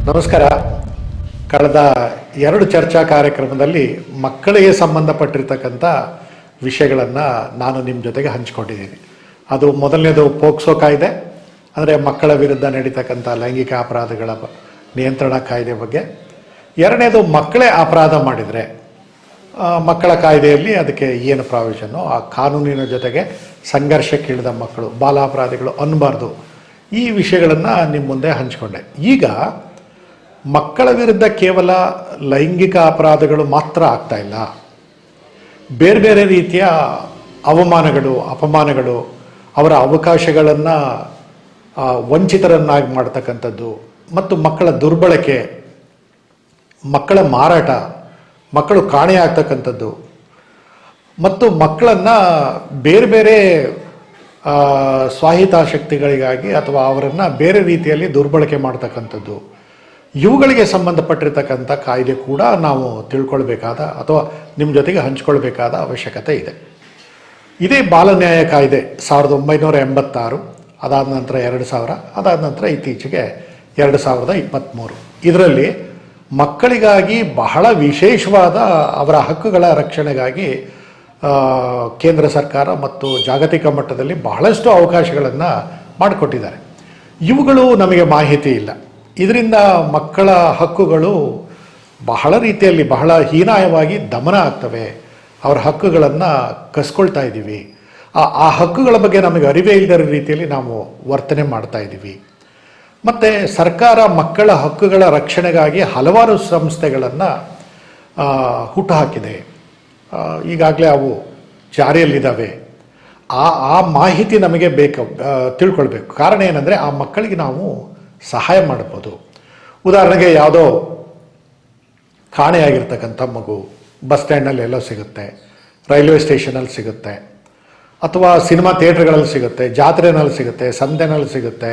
ನಮಸ್ಕಾರ. ಕಳೆದ 2 ಚರ್ಚಾ ಕಾರ್ಯಕ್ರಮದಲ್ಲಿ ಮಕ್ಕಳಿಗೆ ಸಂಬಂಧಪಟ್ಟಿರ್ತಕ್ಕಂಥ ವಿಷಯಗಳನ್ನು ನಾನು ನಿಮ್ಮ ಜೊತೆಗೆ ಹಂಚಿಕೊಂಡಿದ್ದೀನಿ. ಅದು ಮೊದಲನೇದು ಪೋಕ್ಸೋ ಕಾಯ್ದೆ, ಅಂದರೆ ಮಕ್ಕಳ ವಿರುದ್ಧ ನಡೀತಕ್ಕಂಥ ಲೈಂಗಿಕ ಅಪರಾಧಗಳ ನಿಯಂತ್ರಣ ಕಾಯ್ದೆ ಬಗ್ಗೆ. ಎರಡನೇದು, ಮಕ್ಕಳೇ ಅಪರಾಧ ಮಾಡಿದರೆ ಮಕ್ಕಳ ಕಾಯ್ದೆಯಲ್ಲಿ ಅದಕ್ಕೆ ಏನು ಪ್ರಾವಿಷನ್ನು, ಆ ಕಾನೂನಿನ ಜೊತೆಗೆ ಸಂಘರ್ಷಕ್ಕಿಳಿದ ಮಕ್ಕಳು ಬಾಲಾಪರಾಧಿಗಳು ಅನ್ನಬಾರ್ದು. ಈ ವಿಷಯಗಳನ್ನು ನಿಮ್ಮ ಮುಂದೆ ಹಂಚಿಕೊಂಡೆ. ಈಗ ಮಕ್ಕಳ ವಿರುದ್ಧ ಕೇವಲ ಲೈಂಗಿಕ ಅಪರಾಧಗಳು ಮಾತ್ರ ಆಗ್ತಾ ಇಲ್ಲ, ಬೇರೆ ಬೇರೆ ರೀತಿಯ ಅವಮಾನಗಳು, ಅಪಮಾನಗಳು, ಅವರ ಅವಕಾಶಗಳನ್ನು ವಂಚಿತರನ್ನಾಗಿ ಮಾಡ್ತಕ್ಕಂಥದ್ದು, ಮತ್ತು ಮಕ್ಕಳ ದುರ್ಬಳಕೆ, ಮಕ್ಕಳ ಮಾರಾಟ, ಮಕ್ಕಳು ಕಾಣೆಯಾಗ್ತಕ್ಕಂಥದ್ದು, ಮತ್ತು ಮಕ್ಕಳನ್ನು ಬೇರೆ ಬೇರೆ ಸ್ವಾಹಿತಾಸಕ್ತಿಗಳಿಗಾಗಿ ಅಥವಾ ಅವರನ್ನು ಬೇರೆ ರೀತಿಯಲ್ಲಿ ದುರ್ಬಳಕೆ ಮಾಡ್ತಕ್ಕಂಥದ್ದು, ಇವುಗಳಿಗೆ ಸಂಬಂಧಪಟ್ಟಿರ್ತಕ್ಕಂಥ ಕಾಯ್ದೆ ಕೂಡ ನಾವು ತಿಳ್ಕೊಳ್ಬೇಕಾದ ಅಥವಾ ನಿಮ್ಮ ಜೊತೆಗೆ ಹಂಚ್ಕೊಳ್ಬೇಕಾದ ಅವಶ್ಯಕತೆ ಇದೆ. ಇದೇ ಬಾಲ ನ್ಯಾಯ ಕಾಯ್ದೆ 1986, ಅದಾದ ನಂತರ 2000, ಅದಾದ ನಂತರ ಇತ್ತೀಚೆಗೆ 2023. ಇದರಲ್ಲಿ ಮಕ್ಕಳಿಗಾಗಿ ಬಹಳ ವಿಶೇಷವಾದ ಅವರ ಹಕ್ಕುಗಳ ರಕ್ಷಣೆಗಾಗಿ ಕೇಂದ್ರ ಸರ್ಕಾರ ಮತ್ತು ಜಾಗತಿಕ ಮಟ್ಟದಲ್ಲಿ ಬಹಳಷ್ಟು ಅವಕಾಶಗಳನ್ನು ಮಾಡಿಕೊಟ್ಟಿದ್ದಾರೆ. ಇವುಗಳು ನಮಗೆ ಮಾಹಿತಿ ಇಲ್ಲ. ಇದರಿಂದ ಮಕ್ಕಳ ಹಕ್ಕುಗಳು ಬಹಳ ರೀತಿಯಲ್ಲಿ ಬಹಳ ಹೀನಾಯವಾಗಿ ದಮನ ಆಗ್ತವೆ. ಅವರ ಹಕ್ಕುಗಳನ್ನು ಕಸ್ಕೊಳ್ತಾ ಇದ್ದೀವಿ. ಆ ಹಕ್ಕುಗಳ ಬಗ್ಗೆ ನಮಗೆ ಅರಿವೇ ಇಲ್ಲದ ರೀತಿಯಲ್ಲಿ ನಾವು ವರ್ತನೆ ಮಾಡ್ತಾ ಇದ್ದೀವಿ. ಮತ್ತು ಸರ್ಕಾರ ಮಕ್ಕಳ ಹಕ್ಕುಗಳ ರಕ್ಷಣೆಗಾಗಿ ಹಲವಾರು ಸಂಸ್ಥೆಗಳನ್ನು ಹುಟ್ಟುಹಾಕಿದೆ. ಈಗಾಗಲೇ ಅವು ಜಾರಿಯಲ್ಲಿದ್ದಾವೆ. ಆ ಮಾಹಿತಿ ನಮಗೆ ತಿಳ್ಕೊಳ್ಬೇಕು. ಕಾರಣ ಏನಂದರೆ, ಆ ಮಕ್ಕಳಿಗೆ ನಾವು ಸಹಾಯ ಮಾಡ್ಬೋದು. ಉದಾಹರಣೆಗೆ, ಯಾವುದೋ ಕಾಣೆಯಾಗಿರ್ತಕ್ಕಂಥ ಮಗು ಬಸ್ ಸ್ಟ್ಯಾಂಡ್ನಲ್ಲಿ ಎಲ್ಲೋ ಸಿಗುತ್ತೆ, ರೈಲ್ವೆ ಸ್ಟೇಷನಲ್ಲಿ ಸಿಗುತ್ತೆ, ಅಥವಾ ಸಿನಿಮಾ ಥಿಯೇಟ್ರ್ಗಳಲ್ಲಿ ಸಿಗುತ್ತೆ, ಜಾತ್ರೆನಲ್ಲಿ ಸಿಗುತ್ತೆ, ಸಂತೆನಲ್ಲಿ ಸಿಗುತ್ತೆ,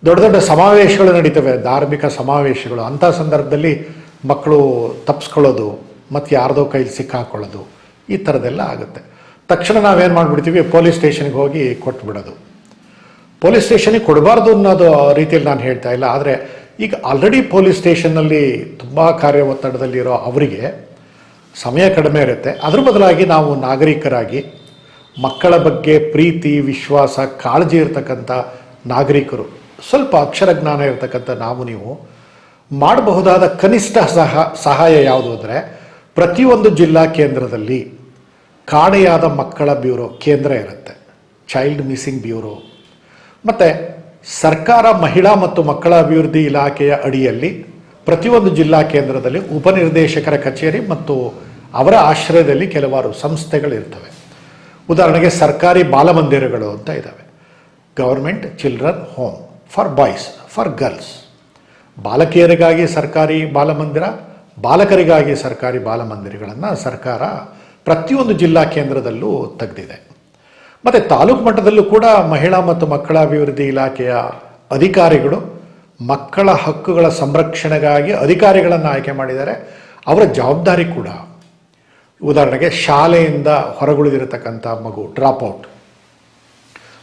ದೊಡ್ಡ ದೊಡ್ಡ ಸಮಾವೇಶಗಳು ನಡೀತವೆ, ಧಾರ್ಮಿಕ ಸಮಾವೇಶಗಳು. ಅಂಥ ಸಂದರ್ಭದಲ್ಲಿ ಮಕ್ಕಳು ತಪ್ಪಿಸ್ಕೊಳ್ಳೋದು ಮತ್ತು ಯಾರ್ದೋ ಕೈಲಿ ಸಿಕ್ಕಾಕೊಳ್ಳೋದು, ಈ ಥರದ್ದೆಲ್ಲ ಆಗುತ್ತೆ. ತಕ್ಷಣ ನಾವೇನು ಮಾಡಿಬಿಡ್ತೀವಿ, ಪೊಲೀಸ್ ಸ್ಟೇಷನ್ಗೆ ಹೋಗಿ ಕೊಟ್ಬಿಡೋದು. ಪೊಲೀಸ್ ಸ್ಟೇಷನಿಗೆ ಕೊಡಬಾರ್ದು ಅನ್ನೋದು ರೀತಿಯಲ್ಲಿ ನಾನು ಹೇಳ್ತಾ ಇಲ್ಲ. ಆದರೆ ಈಗ ಆಲ್ರೆಡಿ ಪೊಲೀಸ್ ಸ್ಟೇಷನ್ನಲ್ಲಿ ತುಂಬ ಕಾರ್ಯ ಒತ್ತಡದಲ್ಲಿರೋ ಅವರಿಗೆ ಸಮಯ ಕಡಿಮೆ ಇರುತ್ತೆ. ಅದ್ರ ಬದಲಾಗಿ ನಾವು ನಾಗರಿಕರಾಗಿ ಮಕ್ಕಳ ಬಗ್ಗೆ ಪ್ರೀತಿ, ವಿಶ್ವಾಸ, ಕಾಳಜಿ ಇರತಕ್ಕಂಥ ನಾಗರಿಕರು, ಸ್ವಲ್ಪ ಅಕ್ಷರ ಜ್ಞಾನ ಇರತಕ್ಕಂಥ ನೀವು ಮಾಡಬಹುದಾದ ಕನಿಷ್ಠ ಸಹಾಯ ಯಾವುದು ಅಂದರೆ, ಪ್ರತಿಯೊಂದು ಜಿಲ್ಲಾ ಕೇಂದ್ರದಲ್ಲಿ ಕಾಣೆಯಾದ ಮಕ್ಕಳ ಬ್ಯೂರೋ ಕೇಂದ್ರ ಇರುತ್ತೆ, ಚೈಲ್ಡ್ ಮಿಸ್ಸಿಂಗ್ ಬ್ಯೂರೋ. ಮತ್ತು ಸರ್ಕಾರ ಮಹಿಳಾ ಮತ್ತು ಮಕ್ಕಳ ಅಭಿವೃದ್ಧಿ ಇಲಾಖೆಯ ಅಡಿಯಲ್ಲಿ ಪ್ರತಿಯೊಂದು ಜಿಲ್ಲಾ ಕೇಂದ್ರದಲ್ಲಿ ಉಪನಿರ್ದೇಶಕರ ಕಚೇರಿ ಮತ್ತು ಅವರ ಆಶ್ರಯದಲ್ಲಿ ಕೆಲವಾರು ಸಂಸ್ಥೆಗಳಿರ್ತವೆ. ಉದಾಹರಣೆಗೆ ಸರ್ಕಾರಿ ಬಾಲಮಂದಿರಗಳು ಅಂತ ಇದ್ದಾವೆ. Government children home for boys, for girls. ಬಾಲಕಿಯರಿಗಾಗಿ ಸರ್ಕಾರಿ ಬಾಲಮಂದಿರ, ಬಾಲಕರಿಗಾಗಿ ಸರ್ಕಾರಿ ಬಾಲಮಂದಿರಗಳನ್ನು ಸರ್ಕಾರ ಪ್ರತಿಯೊಂದು ಜಿಲ್ಲಾ ಕೇಂದ್ರದಲ್ಲೂ ತೆಗೆದಿದೆ. ಮತ್ತು ತಾಲೂಕು ಮಟ್ಟದಲ್ಲೂ ಕೂಡ ಮಹಿಳಾ ಮತ್ತು ಮಕ್ಕಳ ಅಭಿವೃದ್ಧಿ ಇಲಾಖೆಯ ಅಧಿಕಾರಿಗಳು ಮಕ್ಕಳ ಹಕ್ಕುಗಳ ಸಂರಕ್ಷಣೆಗಾಗಿ ಅಧಿಕಾರಿಗಳನ್ನು ಆಯ್ಕೆ ಮಾಡಿದ್ದಾರೆ. ಅವರ ಜವಾಬ್ದಾರಿ ಕೂಡ, ಉದಾಹರಣೆಗೆ ಶಾಲೆಯಿಂದ ಹೊರಗುಳಿದಿರತಕ್ಕಂಥ ಮಗು, ಡ್ರಾಪ್ಔಟ್,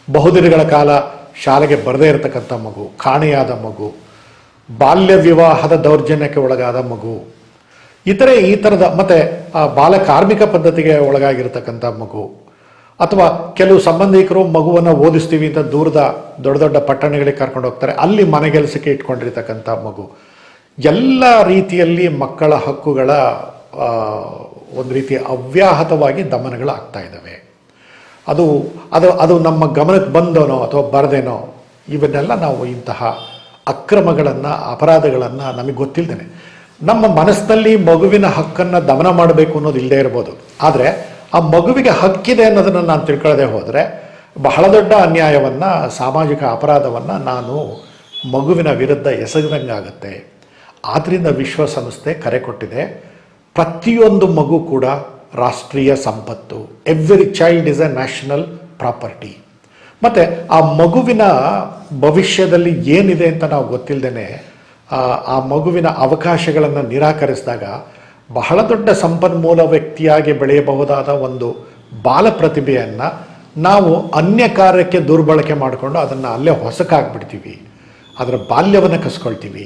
ಬಹುದಿನಗಳ ಕಾಲ ಶಾಲೆಗೆ ಬರದೇ ಇರತಕ್ಕಂಥ ಮಗು, ಕಾಣೆಯಾದ ಮಗು, ಬಾಲ್ಯ ವಿವಾಹದ ದೌರ್ಜನ್ಯಕ್ಕೆ ಒಳಗಾದ ಮಗು, ಈ ಥರದ, ಮತ್ತು ಬಾಲ ಕಾರ್ಮಿಕ ಪದ್ಧತಿಗೆ ಒಳಗಾಗಿರ್ತಕ್ಕಂಥ ಮಗು, ಅಥವಾ ಕೆಲವು ಸಂಬಂಧಿಕರು ಮಗುವನ್ನು ಓದಿಸ್ತೀವಿ ಅಂತ ದೂರದ ದೊಡ್ಡ ದೊಡ್ಡ ಪಟ್ಟಣಗಳಿಗೆ ಕರ್ಕೊಂಡು ಹೋಗ್ತಾರೆ, ಅಲ್ಲಿ ಮನೆಗೆಲಸಕ್ಕೆ ಇಟ್ಕೊಂಡಿರ್ತಕ್ಕಂಥ ಮಗು. ಎಲ್ಲ ರೀತಿಯಲ್ಲಿ ಮಕ್ಕಳ ಹಕ್ಕುಗಳ ಒಂದು ರೀತಿ ಅವ್ಯಾಹತವಾಗಿ ದಮನಗಳು ಆಗ್ತಾ ಇದ್ದಾವೆ. ಅದು ಅದು ಅದು ನಮ್ಮ ಗಮನಕ್ಕೆ ಬಂದನೋ ಅಥವಾ ಬರದೇನೋ, ಇವನ್ನೆಲ್ಲ ನಾವು ಇಂತಹ ಅಕ್ರಮಗಳನ್ನು, ಅಪರಾಧಗಳನ್ನು ನಮಗೆ ಗೊತ್ತಿಲ್ಲದೇನೆ ನಮ್ಮ ಮನಸ್ಸಿನಲ್ಲಿ ಮಗುವಿನ ಹಕ್ಕನ್ನು ದಮನ ಮಾಡಬೇಕು ಅನ್ನೋದು ಇಲ್ಲದೆ ಇರ್ಬೋದು. ಆದರೆ ಆ ಮಗುವಿಗೆ ಹಕ್ಕಿದೆ ಅನ್ನೋದನ್ನು ನಾನು ತಿಳ್ಕೊಳ್ಳದೆ ಹೋದರೆ ಬಹಳ ದೊಡ್ಡ ಅನ್ಯಾಯವನ್ನು, ಸಾಮಾಜಿಕ ಅಪರಾಧವನ್ನು ನಾನು ಮಗುವಿನ ವಿರುದ್ಧ ಎಸಗದಂಗಾಗುತ್ತೆ. ಆದ್ದರಿಂದ ವಿಶ್ವಸಂಸ್ಥೆ ಕರೆ ಕೊಟ್ಟಿದೆ, ಪ್ರತಿಯೊಂದು ಮಗು ಕೂಡ ರಾಷ್ಟ್ರೀಯ ಸಂಪತ್ತು. Every child is A national property. ಮತ್ತು ಆ ಮಗುವಿನ ಭವಿಷ್ಯದಲ್ಲಿ ಏನಿದೆ ಅಂತ ನಾವು ಗೊತ್ತಿಲ್ಲದೇ ಆ ಮಗುವಿನ ಅವಕಾಶಗಳನ್ನು ನಿರಾಕರಿಸಿದಾಗ ಬಹಳ ದೊಡ್ಡ ಸಂಪನ್ಮೂಲ ವ್ಯಕ್ತಿಯಾಗಿ ಬೆಳೆಯಬಹುದಾದ ಒಂದು ಬಾಲ ಪ್ರತಿಭೆಯನ್ನು ನಾವು ಅನ್ಯ ಕಾರ್ಯಕ್ಕೆ ದುರ್ಬಳಕೆ ಮಾಡಿಕೊಂಡು ಅದನ್ನು ಅಲ್ಲೇ ಹೊಸಕಾಗ್ಬಿಡ್ತೀವಿ. ಅದರ ಬಾಲ್ಯವನ್ನು ಕಸ್ಕೊಳ್ತೀವಿ.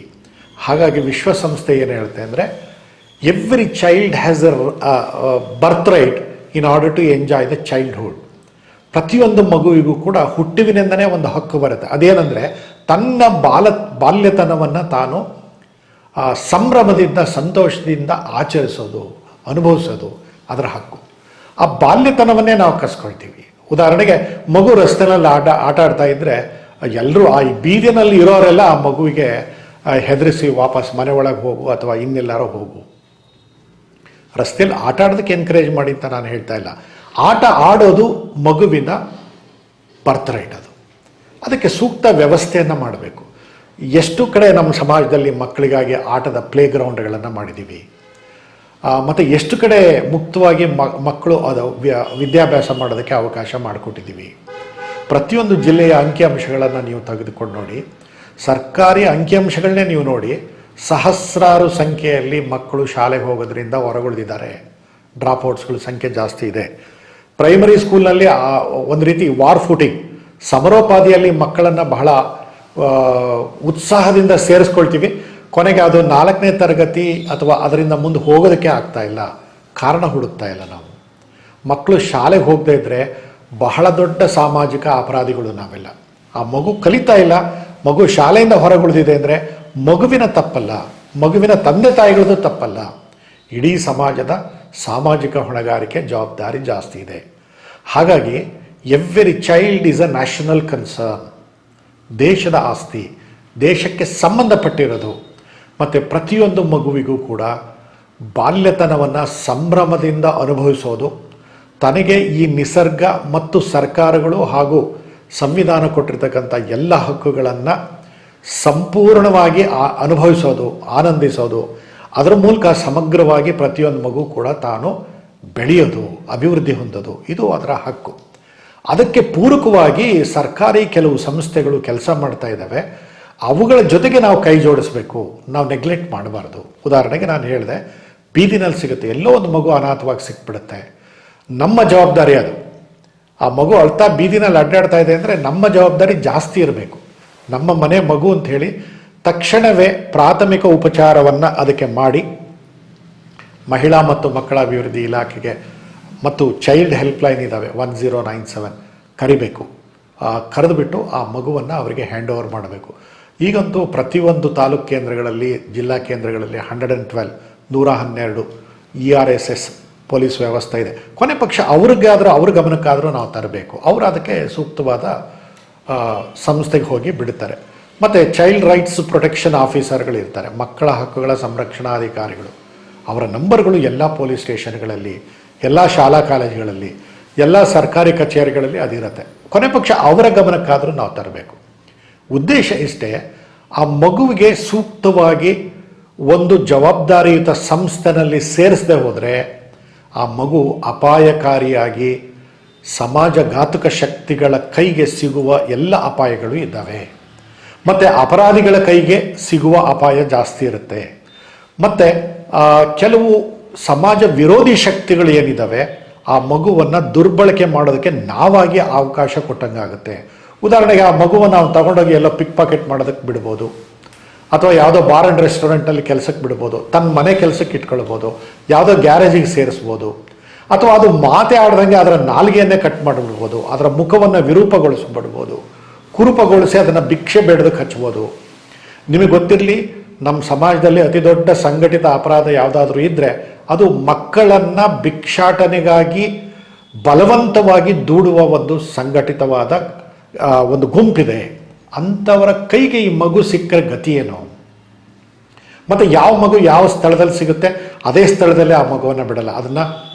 ಹಾಗಾಗಿ ವಿಶ್ವಸಂಸ್ಥೆ ಏನು ಹೇಳುತ್ತೆ ಅಂದರೆ every child has a birth right in order to enjoy the childhood. ಪ್ರತಿಯೊಂದು ಮಗುವಿಗೂ ಕೂಡ ಹುಟ್ಟುವಿನಿಂದನೇ ಒಂದು ಹಕ್ಕು ಬರುತ್ತೆ. ಅದೇನೆಂದರೆ ತನ್ನ ಬಾಲ್ಯತನವನ್ನು ತಾನು ಸಂಭ್ರಮದಿಂದ ಸಂತೋಷದಿಂದ ಆಚರಿಸೋದು, ಅನುಭವಿಸೋದು ಅದರ ಹಕ್ಕು. ಆ ಬಾಲ್ಯತನವನ್ನೇ ನಾವು ಕಸ್ಕೊಳ್ತೀವಿ. ಉದಾಹರಣೆಗೆ ಮಗು ರಸ್ತೆಯಲ್ಲಿ ಆಟ ಆಡ್ತಾ ಇದ್ದರೆ ಎಲ್ಲರೂ ಈ ಬೀದಿನಲ್ಲಿ ಇರೋರೆಲ್ಲ ಆ ಮಗುವಿಗೆ ಹೆದರಿಸಿ ವಾಪಸ್ ಮನೆ ಒಳಗೆ ಹೋಗು ಅಥವಾ ಇನ್ನೆಲ್ಲಾರೋ ಹೋಗು. ರಸ್ತೆಯಲ್ಲಿ ಆಟ ಆಡೋದಕ್ಕೆ ಎನ್ಕರೇಜ್ ಮಾಡಿ ಅಂತ ನಾನು ಹೇಳ್ತಾ ಇಲ್ಲ. ಆಟ ಆಡೋದು ಮಗುವಿನ ಬರ್ತ್ ರೈಟ್. ಅದಕ್ಕೆ ಸೂಕ್ತ ವ್ಯವಸ್ಥೆಯನ್ನು ಮಾಡಬೇಕು. ಎಷ್ಟು ಕಡೆ ನಮ್ಮ ಸಮಾಜದಲ್ಲಿ ಮಕ್ಕಳಿಗಾಗಿ ಆಟದ ಪ್ಲೇ ಗ್ರೌಂಡ್ಗಳನ್ನು ಮಾಡಿದ್ದೀವಿ, ಮತ್ತು ಎಷ್ಟು ಕಡೆ ಮುಕ್ತವಾಗಿ ಮಕ್ಕಳು ಅದು ವಿದ್ಯಾಭ್ಯಾಸ ಮಾಡೋದಕ್ಕೆ ಅವಕಾಶ ಮಾಡಿಕೊಟ್ಟಿದ್ದೀವಿ. ಪ್ರತಿಯೊಂದು ಜಿಲ್ಲೆಯ ಅಂಕಿಅಂಶಗಳನ್ನು ನೀವು ತೆಗೆದುಕೊಂಡು ನೋಡಿ, ಸರ್ಕಾರಿ ಅಂಕಿಅಂಶಗಳನ್ನೇ ನೀವು ನೋಡಿ, ಸಹಸ್ರಾರು ಸಂಖ್ಯೆಯಲ್ಲಿ ಮಕ್ಕಳು ಶಾಲೆಗೆ ಹೋಗೋದ್ರಿಂದ ಹೊರಗುಳಿದಿದ್ದಾರೆ. ಡ್ರಾಪ್ಔಟ್ಸ್ಗಳ ಸಂಖ್ಯೆ ಜಾಸ್ತಿ ಇದೆ. ಪ್ರೈಮರಿ ಸ್ಕೂಲ್ನಲ್ಲಿ ಒಂದು ರೀತಿ ವಾರ್ ಫೂಟಿಂಗ್, ಸಮರೋಪಾದಿಯಲ್ಲಿ ಮಕ್ಕಳನ್ನು ಬಹಳ ಉತ್ಸಾಹದಿಂದ ಸೇರಿಸ್ಕೊಳ್ತೀವಿ. ಕೊನೆಗೆ ಅದು 4ನೇ ತರಗತಿ ಅಥವಾ ಅದರಿಂದ ಮುಂದೆ ಹೋಗೋದಕ್ಕೆ ಆಗ್ತಾ ಇಲ್ಲ. ಕಾರಣ ಹುಡುಕ್ತಾ ಇಲ್ಲ ನಾವು. ಮಕ್ಕಳು ಶಾಲೆಗೆ ಹೋಗದೇ ಇದ್ದರೆ ಬಹಳ ದೊಡ್ಡ ಸಾಮಾಜಿಕ ಅಪರಾಧಿಗಳು ನಾವೆಲ್ಲ. ಆ ಮಗು ಕಲಿತಾ ಇಲ್ಲ, ಮಗು ಶಾಲೆಯಿಂದ ಹೊರಗುಳಿದಿದೆ ಅಂದರೆ ಮಗುವಿನ ತಪ್ಪಲ್ಲ, ಮಗುವಿನ ತಂದೆ ತಾಯಿಗಳದ್ದು ತಪ್ಪಲ್ಲ. ಇಡೀ ಸಮಾಜದ ಸಾಮಾಜಿಕ ಹೊಣೆಗಾರಿಕೆ ಜವಾಬ್ದಾರಿ ಜಾಸ್ತಿ ಇದೆ. ಹಾಗಾಗಿ every child is a national concern. ದೇಶದ ಆಸ್ತಿ, ದೇಶಕ್ಕೆ ಸಂಬಂಧಪಟ್ಟಿರೋದು. ಮತ್ತು ಪ್ರತಿಯೊಂದು ಮಗುವಿಗೂ ಕೂಡ ಬಾಲ್ಯತನವನ್ನು ಸಂಭ್ರಮದಿಂದ ಅನುಭವಿಸೋದು, ತನಗೆ ಈ ನಿಸರ್ಗ ಮತ್ತು ಸರ್ಕಾರಗಳು ಹಾಗೂ ಸಂವಿಧಾನ ಕೊಟ್ಟಿರ್ತಕ್ಕಂಥ ಎಲ್ಲ ಹಕ್ಕುಗಳನ್ನು ಸಂಪೂರ್ಣವಾಗಿ ಅನುಭವಿಸೋದು, ಆನಂದಿಸೋದು, ಅದರ ಮೂಲಕ ಸಮಗ್ರವಾಗಿ ಪ್ರತಿಯೊಂದು ಮಗು ಕೂಡ ತಾನು ಬೆಳೆಯೋದು, ಅಭಿವೃದ್ಧಿ ಹೊಂದೋದು, ಇದು ಅದರ ಹಕ್ಕು. ಅದಕ್ಕೆ ಪೂರಕವಾಗಿ ಸರ್ಕಾರಿ ಕೆಲವು ಸಂಸ್ಥೆಗಳು ಕೆಲಸ ಮಾಡ್ತಾ ಇದ್ದಾವೆ. ಅವುಗಳ ಜೊತೆಗೆ ನಾವು ಕೈ ಜೋಡಿಸ್ಬೇಕು, ನಾವು ನೆಗ್ಲೆಕ್ಟ್ ಮಾಡಬಾರ್ದು. ಉದಾಹರಣೆಗೆ ನಾನು ಹೇಳಿದೆ, ಬೀದಿನಲ್ಲಿ ಸಿಗುತ್ತೆ, ಎಲ್ಲೋ ಒಂದು ಮಗು ಅನಾಥವಾಗಿ ಸಿಕ್ಬಿಡುತ್ತೆ, ನಮ್ಮ ಜವಾಬ್ದಾರಿ ಅದು. ಆ ಮಗು ಅಳ್ತಾ ಬೀದಿನಲ್ಲಿ ಅಡ್ಡಾಡ್ತಾ ಇದೆ ಅಂದರೆ ನಮ್ಮ ಜವಾಬ್ದಾರಿ ಜಾಸ್ತಿ ಇರಬೇಕು. ನಮ್ಮ ಮನೆ ಮಗು ಅಂಥೇಳಿ ತಕ್ಷಣವೇ ಪ್ರಾಥಮಿಕ ಉಪಚಾರವನ್ನು ಅದಕ್ಕೆ ಮಾಡಿ ಮಹಿಳಾ ಮತ್ತು ಮಕ್ಕಳ ಅಭಿವೃದ್ಧಿ ಇಲಾಖೆಗೆ ಮತ್ತು ಚೈಲ್ಡ್ ಹೆಲ್ಪ್ಲೈನ್ ಇದ್ದಾವೆ 1097 ಕರಿಬೇಕು. ಕರೆದುಬಿಟ್ಟು ಆ ಮಗುವನ್ನು ಅವರಿಗೆ ಹ್ಯಾಂಡ್ ಓವರ್ ಮಾಡಬೇಕು. ಈಗಂತೂ ಪ್ರತಿಯೊಂದು ತಾಲೂಕು ಕೇಂದ್ರಗಳಲ್ಲಿ, ಜಿಲ್ಲಾ ಕೇಂದ್ರಗಳಲ್ಲಿ 112 ERSS ಪೊಲೀಸ್ ವ್ಯವಸ್ಥೆ ಇದೆ. ಕೊನೆ ಪಕ್ಷ ಅವ್ರ ಗಮನಕ್ಕಾದರೂ ನಾವು ತರಬೇಕು. ಅವರು ಅದಕ್ಕೆ ಸೂಕ್ತವಾದ ಸಂಸ್ಥೆಗೆ ಹೋಗಿ ಬಿಡ್ತಾರೆ. ಮತ್ತು ಚೈಲ್ಡ್ ರೈಟ್ಸ್ ಪ್ರೊಟೆಕ್ಷನ್ ಆಫೀಸರ್ಗಳಿರ್ತಾರೆ, ಮಕ್ಕಳ ಹಕ್ಕುಗಳ ಸಂರಕ್ಷಣಾಧಿಕಾರಿಗಳು. ಅವರ ನಂಬರ್ಗಳು ಎಲ್ಲ ಪೊಲೀಸ್ ಸ್ಟೇಷನ್ಗಳಲ್ಲಿ, ಎಲ್ಲ ಶಾಲಾ ಕಾಲೇಜುಗಳಲ್ಲಿ, ಎಲ್ಲ ಸರ್ಕಾರಿ ಕಚೇರಿಗಳಲ್ಲಿ ಅದಿರುತ್ತೆ. ಕೊನೆ ಪಕ್ಷ ಅವರ ಗಮನಕ್ಕಾದರೂ ನಾವು ತರಬೇಕು. ಉದ್ದೇಶ ಇಷ್ಟೇ, ಆ ಮಗುವಿಗೆ ಸೂಕ್ತವಾಗಿ ಒಂದು ಜವಾಬ್ದಾರಿಯುತ ಸಂಸ್ಥೆನಲ್ಲಿ ಸೇರಿಸದೆ ಹೋದರೆ ಆ ಮಗು ಅಪಾಯಕಾರಿಯಾಗಿ ಸಮಾಜಘಾತುಕ ಶಕ್ತಿಗಳ ಕೈಗೆ ಸಿಗುವ ಎಲ್ಲ ಅಪಾಯಗಳು ಇದ್ದಾವೆ. ಮತ್ತು ಅಪರಾಧಿಗಳ ಕೈಗೆ ಸಿಗುವ ಅಪಾಯ ಜಾಸ್ತಿ ಇರುತ್ತೆ. ಮತ್ತು ಕೆಲವು ಸಮಾಜ ವಿರೋಧಿ ಶಕ್ತಿಗಳು ಏನಿದ್ದಾವೆ, ಆ ಮಗುವನ್ನು ದುರ್ಬಳಕೆ ಮಾಡೋದಕ್ಕೆ ನಾವಾಗಿ ಅವಕಾಶ ಕೊಟ್ಟಂಗಾಗುತ್ತೆ. ಉದಾಹರಣೆಗೆ ಆ ಮಗುವನ್ನು ನಾವು ತಗೊಂಡೋಗಿ ಎಲ್ಲೋ ಪಿಕ್ ಪಾಕೆಟ್ ಮಾಡೋದಕ್ಕೆ ಬಿಡ್ಬೋದು, ಅಥವಾ ಯಾವುದೋ ಬಾರ್ ಆ್ಯಂಡ್ ರೆಸ್ಟೋರೆಂಟಲ್ಲಿ ಕೆಲಸಕ್ಕೆ ಬಿಡ್ಬೋದು, ತನ್ನ ಮನೆ ಕೆಲಸಕ್ಕೆ ಇಟ್ಕೊಳ್ಬೋದು, ಯಾವುದೋ ಗ್ಯಾರೇಜಿಗೆ ಸೇರಿಸ್ಬೋದು, ಅಥವಾ ಅದು ಮಾತೇ ಆಡ್ದಂಗೆ ಅದರ ನಾಲಿಗೆಯನ್ನೇ ಕಟ್ ಮಾಡಿಬಿಡ್ಬೋದು, ಅದರ ಮುಖವನ್ನು ವಿರೂಪಗೊಳಿಸ್ಬಿಡ್ಬೋದು, ಕುರೂಪಗೊಳಿಸಿ ಅದನ್ನು ಭಿಕ್ಷೆ ಬೇಡದಕ್ಕೆ ಹಚ್ಬೋದು. ನಿಮಗೆ ಗೊತ್ತಿರಲಿ, ನಮ್ಮ ಸಮಾಜದಲ್ಲಿ ಅತಿ ದೊಡ್ಡ ಸಂಘಟಿತ ಅಪರಾಧ ಯಾವುದಾದ್ರೂ ಇದ್ದರೆ ಅದು ಮಕ್ಕಳನ್ನು ಭಿಕ್ಷಾಟನೆಗಾಗಿ ಬಲವಂತವಾಗಿ ದೂಡುವ ಒಂದು ಸಂಘಟಿತವಾದ ಒಂದು ಗುಂಪಿದೆ. ಅಂಥವರ ಕೈಗೆ ಈ ಮಗು ಸಿಕ್ಕರೆ ಗತಿ ಏನು? ಮತ್ತು ಯಾವ ಮಗು ಯಾವ ಸ್ಥಳದಲ್ಲಿ ಸಿಗುತ್ತೆ ಅದೇ ಸ್ಥಳದಲ್ಲೇ ಆ ಮಗುವನ್ನು ಬಿಡಲ್ಲ. ಅದನ್ನು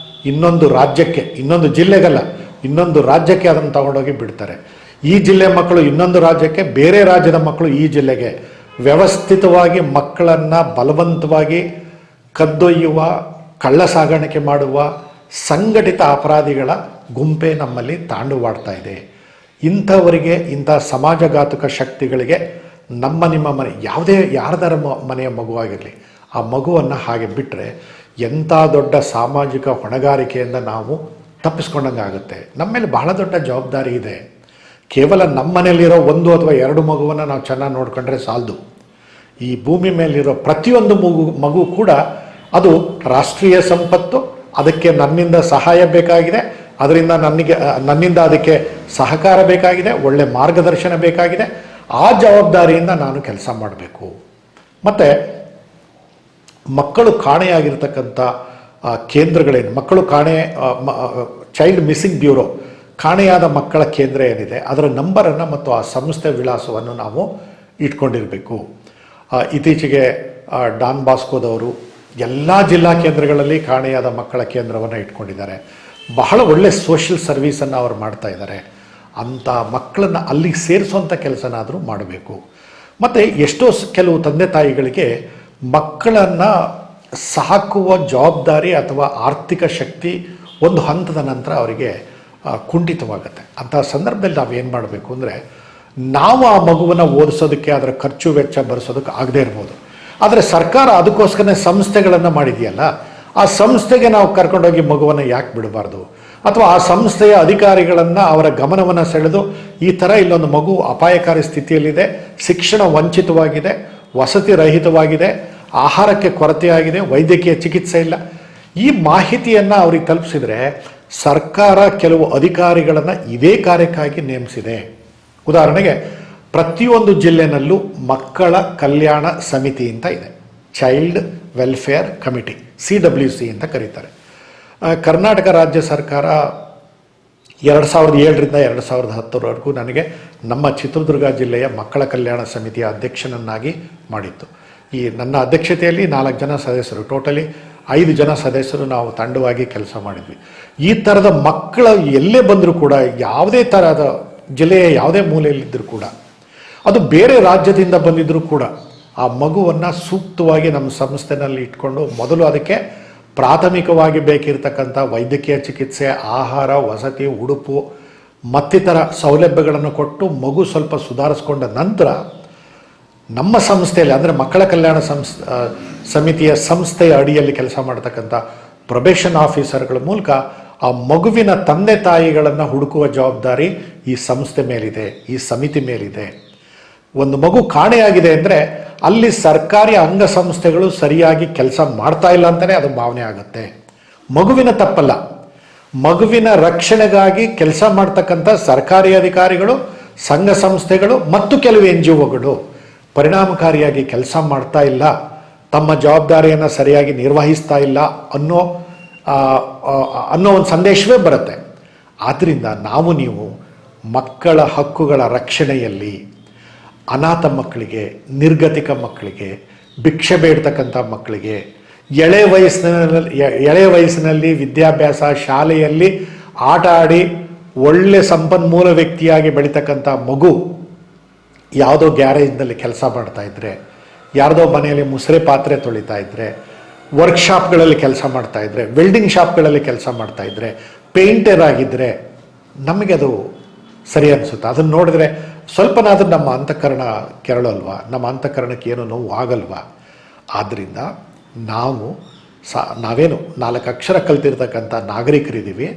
ಇನ್ನೊಂದು ರಾಜ್ಯಕ್ಕೆ, ಇನ್ನೊಂದು ಜಿಲ್ಲೆಗಲ್ಲ, ಇನ್ನೊಂದು ರಾಜ್ಯಕ್ಕೆ ಅದನ್ನು ತಗೊಂಡೋಗಿ ಬಿಡ್ತಾರೆ. ಈ ಜಿಲ್ಲೆ ಮಕ್ಕಳು ಇನ್ನೊಂದು ರಾಜ್ಯಕ್ಕೆ, ಬೇರೆ ರಾಜ್ಯದ ಮಕ್ಕಳು ಈ ಜಿಲ್ಲೆಗೆ. ವ್ಯವಸ್ಥಿತವಾಗಿ ಮಕ್ಕಳನ್ನು ಬಲವಂತವಾಗಿ ಕದ್ದೊಯ್ಯುವ, ಕಳ್ಳ ಸಾಗಾಣಿಕೆ ಮಾಡುವ ಸಂಘಟಿತ ಅಪರಾಧಿಗಳ ಗುಂಪೇ ನಮ್ಮಲ್ಲಿ ತಾಂಡವಾಡ್ತಾ ಇದೆ. ಇಂಥವರಿಗೆ, ಇಂಥ ಸಮಾಜಘಾತುಕ ಶಕ್ತಿಗಳಿಗೆ ನಿಮ್ಮ ಮನೆ, ಯಾವುದೇ ಯಾರದಾರ ಮನೆಯ ಮಗುವಾಗಿರಲಿ, ಆ ಮಗುವನ್ನು ಹಾಗೆ ಬಿಟ್ಟರೆ ಎಂಥ ದೊಡ್ಡ ಸಾಮಾಜಿಕ ಹೊಣೆಗಾರಿಕೆಯಿಂದ ನಾವು ತಪ್ಪಿಸ್ಕೊಂಡಂಗೆ ಆಗುತ್ತೆ. ನಮ್ಮ ಮೇಲೆ ಬಹಳ ದೊಡ್ಡ ಜವಾಬ್ದಾರಿ ಇದೆ. ಕೇವಲ ನಮ್ಮ ಮನೆಯಲ್ಲಿರೋ 1 ಅಥವಾ 2 ಮಗುವನ್ನು ನಾವು ಚೆನ್ನಾಗಿ ನೋಡ್ಕೊಂಡ್ರೆ ಸಾಲದು. ಈ ಭೂಮಿ ಮೇಲಿರೋ ಪ್ರತಿಯೊಂದು ಮಗು ಕೂಡ ಅದು ರಾಷ್ಟ್ರೀಯ ಸಂಪತ್ತು. ಅದಕ್ಕೆ ನನ್ನಿಂದ ಸಹಾಯ ಬೇಕಾಗಿದೆ, ನನ್ನಿಂದ ಅದಕ್ಕೆ ಸಹಕಾರ ಬೇಕಾಗಿದೆ, ಒಳ್ಳೆ ಮಾರ್ಗದರ್ಶನ ಬೇಕಾಗಿದೆ. ಆ ಜವಾಬ್ದಾರಿಯಿಂದ ನಾನು ಕೆಲಸ ಮಾಡಬೇಕು. ಮತ್ತು ಮಕ್ಕಳು ಕಾಣೆಯಾಗಿರ್ತಕ್ಕಂಥ ಕೇಂದ್ರಗಳೇನು, ಮಕ್ಕಳು ಚೈಲ್ಡ್ ಮಿಸ್ಸಿಂಗ್ ಬ್ಯೂರೋ, ಕಾಣೆಯಾದ ಮಕ್ಕಳ ಕೇಂದ್ರ ಏನಿದೆ ಅದರ ನಂಬರನ್ನು ಮತ್ತು ಆ ಸಂಸ್ಥೆ ವಿಳಾಸವನ್ನು ನಾವು ಇಟ್ಕೊಂಡಿರಬೇಕು. ಇತ್ತೀಚೆಗೆ ಡಾನ್ ಬಾಸ್ಕೋದವರು ಎಲ್ಲ ಜಿಲ್ಲಾ ಕೇಂದ್ರಗಳಲ್ಲಿ ಕಾಣೆಯಾದ ಮಕ್ಕಳ ಕೇಂದ್ರವನ್ನು ಇಟ್ಕೊಂಡಿದ್ದಾರೆ. ಬಹಳ ಒಳ್ಳೆ ಸೋಷಿಯಲ್ ಸರ್ವೀಸನ್ನು ಅವರು ಮಾಡ್ತಾ ಇದ್ದಾರೆ. ಅಂಥ ಮಕ್ಕಳನ್ನು ಅಲ್ಲಿಗೆ ಸೇರಿಸುವಂಥ ಕೆಲಸನಾದರೂ ಮಾಡಬೇಕು. ಮತ್ತು ಎಷ್ಟೋ ಕೆಲವು ತಂದೆ ತಾಯಿಗಳಿಗೆ ಮಕ್ಕಳನ್ನು ಸಾಕುವ ಜವಾಬ್ದಾರಿ ಅಥವಾ ಆರ್ಥಿಕ ಶಕ್ತಿ ಒಂದು ಹಂತದ ನಂತರ ಅವರಿಗೆ ಕುಂಠಿತವಾಗುತ್ತೆ. ಅಂಥ ಸಂದರ್ಭದಲ್ಲಿ ನಾವೇನು ಮಾಡಬೇಕು ಅಂದರೆ, ನಾವು ಆ ಮಗುವನ್ನು ಓದಿಸೋದಕ್ಕೆ ಅದರ ಖರ್ಚು ವೆಚ್ಚ ಭರಿಸೋದಕ್ಕೆ ಆಗದೇ ಇರ್ಬೋದು, ಆದರೆ ಸರ್ಕಾರ ಅದಕ್ಕೋಸ್ಕರನೇ ಸಂಸ್ಥೆಗಳನ್ನು ಮಾಡಿದೆಯಲ್ಲ, ಆ ಸಂಸ್ಥೆಗೆ ನಾವು ಕರ್ಕೊಂಡೋಗಿ ಮಗುವನ್ನು ಯಾಕೆ ಬಿಡಬಾರ್ದು? ಅಥವಾ ಆ ಸಂಸ್ಥೆಯ ಅಧಿಕಾರಿಗಳನ್ನು ಅವರ ಗಮನವನ್ನು ಸೆಳೆದು, ಈ ಥರ ಇಲ್ಲೊಂದು ಮಗು ಅಪಾಯಕಾರಿ ಸ್ಥಿತಿಯಲ್ಲಿದೆ, ಶಿಕ್ಷಣ ವಂಚಿತವಾಗಿದೆ, ವಸತಿ ರಹಿತವಾಗಿದೆ, ಆಹಾರಕ್ಕೆ ಕೊರತೆಯಾಗಿದೆ, ವೈದ್ಯಕೀಯ ಚಿಕಿತ್ಸೆ ಇಲ್ಲ, ಈ ಮಾಹಿತಿಯನ್ನು ಅವ್ರಿಗೆ ತಲುಪಿಸಿದರೆ ಸರ್ಕಾರ ಕೆಲವು ಅಧಿಕಾರಿಗಳನ್ನು ಇದೇ ಕಾರ್ಯಕ್ಕಾಗಿ ನೇಮಿಸಿದೆ. ಉದಾಹರಣೆಗೆ ಪ್ರತಿಯೊಂದು ಜಿಲ್ಲೆನಲ್ಲೂ ಮಕ್ಕಳ ಕಲ್ಯಾಣ ಸಮಿತಿ ಅಂತ ಇದೆ, ಚೈಲ್ಡ್ ವೆಲ್ಫೇರ್ ಕಮಿಟಿ, CWC ಅಂತ ಕರೀತಾರೆ. ಕರ್ನಾಟಕ ರಾಜ್ಯ ಸರ್ಕಾರ 2007ರಿಂದ 2010ರವರೆಗೂ ನನಗೆ ನಮ್ಮ ಚಿತ್ರದುರ್ಗ ಜಿಲ್ಲೆಯ ಮಕ್ಕಳ ಕಲ್ಯಾಣ ಸಮಿತಿಯ ಅಧ್ಯಕ್ಷನನ್ನಾಗಿ ಮಾಡಿತ್ತು. ಈ ನನ್ನ ಅಧ್ಯಕ್ಷತೆಯಲ್ಲಿ 4 ಜನ ಸದಸ್ಯರು, ಟೋಟಲಿ 5 ಜನ ಸದಸ್ಯರು ನಾವು ತಂಡವಾಗಿ ಕೆಲಸ ಮಾಡಿದ್ವಿ. ಈ ಥರದ ಮಕ್ಕಳು ಎಲ್ಲೇ ಬಂದರೂ ಕೂಡ, ಯಾವುದೇ ಥರದ ಜಿಲ್ಲೆಯ ಯಾವುದೇ ಮೂಲೆಯಲ್ಲಿದ್ದರೂ ಕೂಡ, ಅದು ಬೇರೆ ರಾಜ್ಯದಿಂದ ಬಂದಿದ್ದರೂ ಕೂಡ, ಆ ಮಗುವನ್ನು ಸೂಕ್ತವಾಗಿ ನಮ್ಮ ಸಂಸ್ಥೆನಲ್ಲಿ ಇಟ್ಕೊಂಡು ಮೊದಲು ಅದಕ್ಕೆ ಪ್ರಾಥಮಿಕವಾಗಿ ಬೇಕಿರತಕ್ಕಂಥ ವೈದ್ಯಕೀಯ ಚಿಕಿತ್ಸೆ, ಆಹಾರ, ವಸತಿ, ಉಡುಪು ಮತ್ತಿತರ ಸೌಲಭ್ಯಗಳನ್ನು ಕೊಟ್ಟು ಮಗು ಸ್ವಲ್ಪ ಸುಧಾರಿಸ್ಕೊಂಡ ನಂತರ ನಮ್ಮ ಸಂಸ್ಥೆಯಲ್ಲಿ, ಅಂದರೆ ಮಕ್ಕಳ ಕಲ್ಯಾಣ ಸಮಿತಿಯ ಸಂಸ್ಥೆಯ ಅಡಿಯಲ್ಲಿ ಕೆಲಸ ಮಾಡ್ತಕ್ಕಂಥ ಪ್ರೊಬೇಷನ್ ಆಫೀಸರ್ಗಳ ಮೂಲಕ ಆ ಮಗುವಿನ ತಂದೆ ತಾಯಿಗಳನ್ನು ಹುಡುಕುವ ಜವಾಬ್ದಾರಿ ಈ ಸಂಸ್ಥೆ ಮೇಲಿದೆ, ಈ ಸಮಿತಿ ಮೇಲಿದೆ. ಒಂದು ಮಗು ಕಾಣೆಯಾಗಿದೆ ಅಂದರೆ ಅಲ್ಲಿ ಸರ್ಕಾರಿ ಅಂಗಸಂಸ್ಥೆಗಳು ಸರಿಯಾಗಿ ಕೆಲಸ ಮಾಡ್ತಾ ಇಲ್ಲ ಅಂತಲೇ ಅದು ಭಾವನೆ ಆಗುತ್ತೆ. ಮಗುವಿನ ತಪ್ಪಲ್ಲ, ಮಗುವಿನ ರಕ್ಷಣೆಗಾಗಿ ಕೆಲಸ ಮಾಡ್ತಕ್ಕಂಥ ಸರ್ಕಾರಿ ಅಧಿಕಾರಿಗಳು, ಸಂಘ ಸಂಸ್ಥೆಗಳು ಮತ್ತು ಕೆಲವು NGOಗಳು ಪರಿಣಾಮಕಾರಿಯಾಗಿ ಕೆಲಸ ಮಾಡ್ತಾ ಇಲ್ಲ, ತಮ್ಮ ಜವಾಬ್ದಾರಿಯನ್ನು ಸರಿಯಾಗಿ ನಿರ್ವಹಿಸ್ತಾ ಇಲ್ಲ ಅನ್ನೋ ಒಂದು ಸಂದೇಶವೇ ಬರುತ್ತೆ. ಆದ್ದರಿಂದ ನೀವು ಮಕ್ಕಳ ಹಕ್ಕುಗಳ ರಕ್ಷಣೆಯಲ್ಲಿ ಅನಾಥ ಮಕ್ಕಳಿಗೆ, ನಿರ್ಗತಿಕ ಮಕ್ಕಳಿಗೆ, ಭಿಕ್ಷೆ ಬೇಡ್ತಕ್ಕಂಥ ಮಕ್ಕಳಿಗೆ, ಎಳೆ ವಯಸ್ಸಿನಲ್ಲಿ ವಿದ್ಯಾಭ್ಯಾಸ, ಶಾಲೆಯಲ್ಲಿ ಆಟ ಆಡಿ ಒಳ್ಳೆ ಸಂಪನ್ಮೂಲ ವ್ಯಕ್ತಿಯಾಗಿ ಬೆಳೀತಕ್ಕಂಥ ಮಗು ಯಾವುದೋ ಗ್ಯಾರೇಜ್ನಲ್ಲಿ ಕೆಲಸ ಮಾಡ್ತಾ ಇದ್ದರೆ, ಯಾರ್ದೋ ಮನೆಯಲ್ಲಿ ಮುಸುರೆ ಪಾತ್ರೆ ತೊಳಿತಾ ಇದ್ದರೆ, ವರ್ಕ್ಶಾಪ್ಗಳಲ್ಲಿ ಕೆಲಸ ಮಾಡ್ತಾ ಇದ್ದರೆ, ವೆಲ್ಡಿಂಗ್ ಶಾಪ್ಗಳಲ್ಲಿ ಕೆಲಸ ಮಾಡ್ತಾ ಇದ್ದರೆ, ಪೇಂಟರ್ ಆಗಿದ್ದರೆ ನಮಗೆ ಅದು ಸರಿ ಅನಿಸುತ್ತೆ. ಅದನ್ನು ನೋಡಿದ್ರೆ ಸ್ವಲ್ಪನಾದರೂ ನಮ್ಮ ಅಂತಃಕರಣ ಕೆರಳಲ್ವಾ, ನಮ್ಮ ಅಂತಃಕರಣಕ್ಕೆ ಏನೋ ನೋವು ಆಗಲ್ವಾ? ಆದ್ದರಿಂದ ನಾವೇನು 4 ಅಕ್ಷರ ಕಲ್ತಿರ್ತಕ್ಕಂಥ ನಾಗರಿಕರಿದ್ದೀವಿ.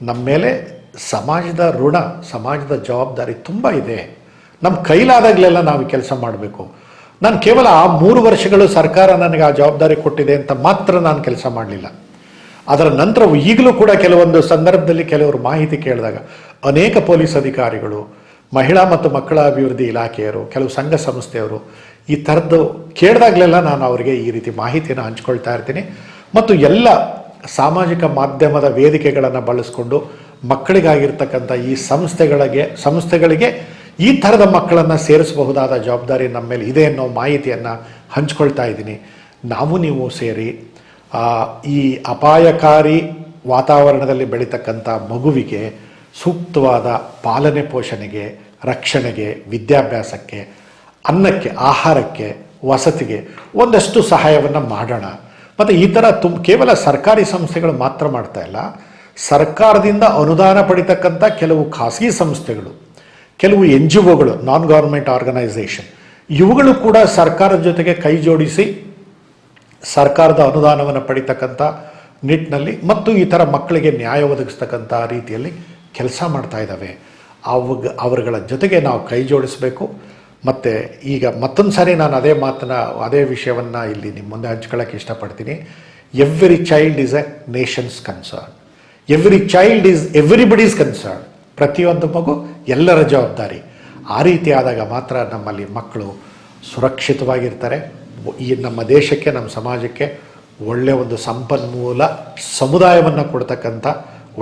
ನಮ್ಮ ಮೇಲೆ ಸಮಾಜದ ಋಣ, ಸಮಾಜದ ಜವಾಬ್ದಾರಿ ತುಂಬ ಇದೆ. ನಮ್ಮ ಕೈಲಾದಾಗಲೆಲ್ಲ ನಾವು ಕೆಲಸ ಮಾಡಬೇಕು. ನಾನು ಕೇವಲ ಆ 3 ವರ್ಷಗಳು ಸರ್ಕಾರ ನನಗೆ ಆ ಜವಾಬ್ದಾರಿ ಕೊಟ್ಟಿದೆ ಅಂತ ಮಾತ್ರ ನಾನು ಕೆಲಸ ಮಾಡಲಿಲ್ಲ. ಅದರ ನಂತರ ಈಗಲೂ ಕೂಡ ಕೆಲವೊಂದು ಸಂದರ್ಭದಲ್ಲಿ ಕೆಲವರು ಮಾಹಿತಿ ಕೇಳಿದಾಗ ಅನೇಕ ಪೊಲೀಸ್ ಅಧಿಕಾರಿಗಳು, ಮಹಿಳಾ ಮತ್ತು ಮಕ್ಕಳ ಅಭಿವೃದ್ಧಿ ಇಲಾಖೆಯರು, ಕೆಲವು ಸಂಘ ಸಂಸ್ಥೆಯವರು ಈ ಥರದ್ದು ಕೇಳಿದಾಗಲೆಲ್ಲ ನಾನು ಅವರಿಗೆ ಈ ರೀತಿ ಮಾಹಿತಿಯನ್ನು ಹಂಚ್ಕೊಳ್ತಾ ಇರ್ತೀನಿ. ಮತ್ತು ಎಲ್ಲ ಸಾಮಾಜಿಕ ಮಾಧ್ಯಮದ ವೇದಿಕೆಗಳನ್ನು ಬಳಸ್ಕೊಂಡು ಮಕ್ಕಳಿಗಾಗಿರ್ತಕ್ಕಂಥ ಈ ಸಂಸ್ಥೆಗಳಿಗೆ ಈ ಥರದ ಮಕ್ಕಳನ್ನು ಸೇರಿಸಬಹುದಾದ ಜವಾಬ್ದಾರಿ ನಮ್ಮ ಮೇಲೆ ಇದೆ ಅನ್ನೋ ಮಾಹಿತಿಯನ್ನು ಹಂಚ್ಕೊಳ್ತಾ ಇದ್ದೀನಿ. ನೀವು ಸೇರಿ ಈ ಅಪಾಯಕಾರಿ ವಾತಾವರಣದಲ್ಲಿ ಬೆಳೀತಕ್ಕಂಥ ಮಗುವಿಗೆ ಸೂಕ್ತವಾದ ಪಾಲನೆ ಪೋಷಣೆಗೆ, ರಕ್ಷಣೆಗೆ, ವಿದ್ಯಾಭ್ಯಾಸಕ್ಕೆ, ಅನ್ನಕ್ಕೆ, ಆಹಾರಕ್ಕೆ, ವಸತಿಗೆ ಒಂದಷ್ಟು ಸಹಾಯವನ್ನು ಮಾಡೋಣ. ಮತ್ತು ಈ ಥರ ಕೇವಲ ಸರ್ಕಾರಿ ಸಂಸ್ಥೆಗಳು ಮಾತ್ರ ಮಾಡ್ತಾ ಇಲ್ಲ, ಸರ್ಕಾರದಿಂದ ಅನುದಾನ ಪಡಿತಕ್ಕಂಥ ಕೆಲವು ಖಾಸಗಿ ಸಂಸ್ಥೆಗಳು, ಕೆಲವು NGOಗಳು, ನಾನ್ ಗೌರ್ಮೆಂಟ್ ಆರ್ಗನೈಸೇಷನ್, ಇವುಗಳು ಕೂಡ ಸರ್ಕಾರದ ಜೊತೆಗೆ ಕೈ ಜೋಡಿಸಿ ಸರ್ಕಾರದ ಅನುದಾನವನ್ನು ಪಡಿತಕ್ಕಂಥ ನಿಟ್ಟಿನಲ್ಲಿ ಮತ್ತು ಈ ಥರ ಮಕ್ಕಳಿಗೆ ನ್ಯಾಯ ಒದಗಿಸ್ತಕ್ಕಂಥ ರೀತಿಯಲ್ಲಿ ಕೆಲಸ ಮಾಡ್ತಾ ಇದ್ದಾವೆ. ಅವರುಗಳ ಜೊತೆಗೆ ನಾವು ಕೈ ಜೋಡಿಸಬೇಕು. ಮತ್ತು ಈಗ ಮತ್ತೊಂದು ಸಾರಿ ನಾನು ಅದೇ ವಿಷಯವನ್ನು ಇಲ್ಲಿ ನಿಮ್ಮ ಮುಂದೆ ಹಂಚ್ಕೊಳ್ಳೋಕ್ಕೆ ಇಷ್ಟಪಡ್ತೀನಿ. Every child is A Nations concern. Every child is everybody's concern. ಪ್ರತಿಯೊಂದು ಮಗು ಎಲ್ಲರ ಜವಾಬ್ದಾರಿ. ಆ ರೀತಿ ಆದಾಗ ಮಾತ್ರ ನಮ್ಮಲ್ಲಿ ಮಕ್ಕಳು ಸುರಕ್ಷಿತವಾಗಿರ್ತಾರೆ. ಈ ನಮ್ಮ ದೇಶಕ್ಕೆ, ನಮ್ಮ ಸಮಾಜಕ್ಕೆ ಒಳ್ಳೆಯ ಒಂದು ಸಂಪನ್ಮೂಲ ಸಮುದಾಯವನ್ನು ಕೊಡ್ತಕ್ಕಂಥ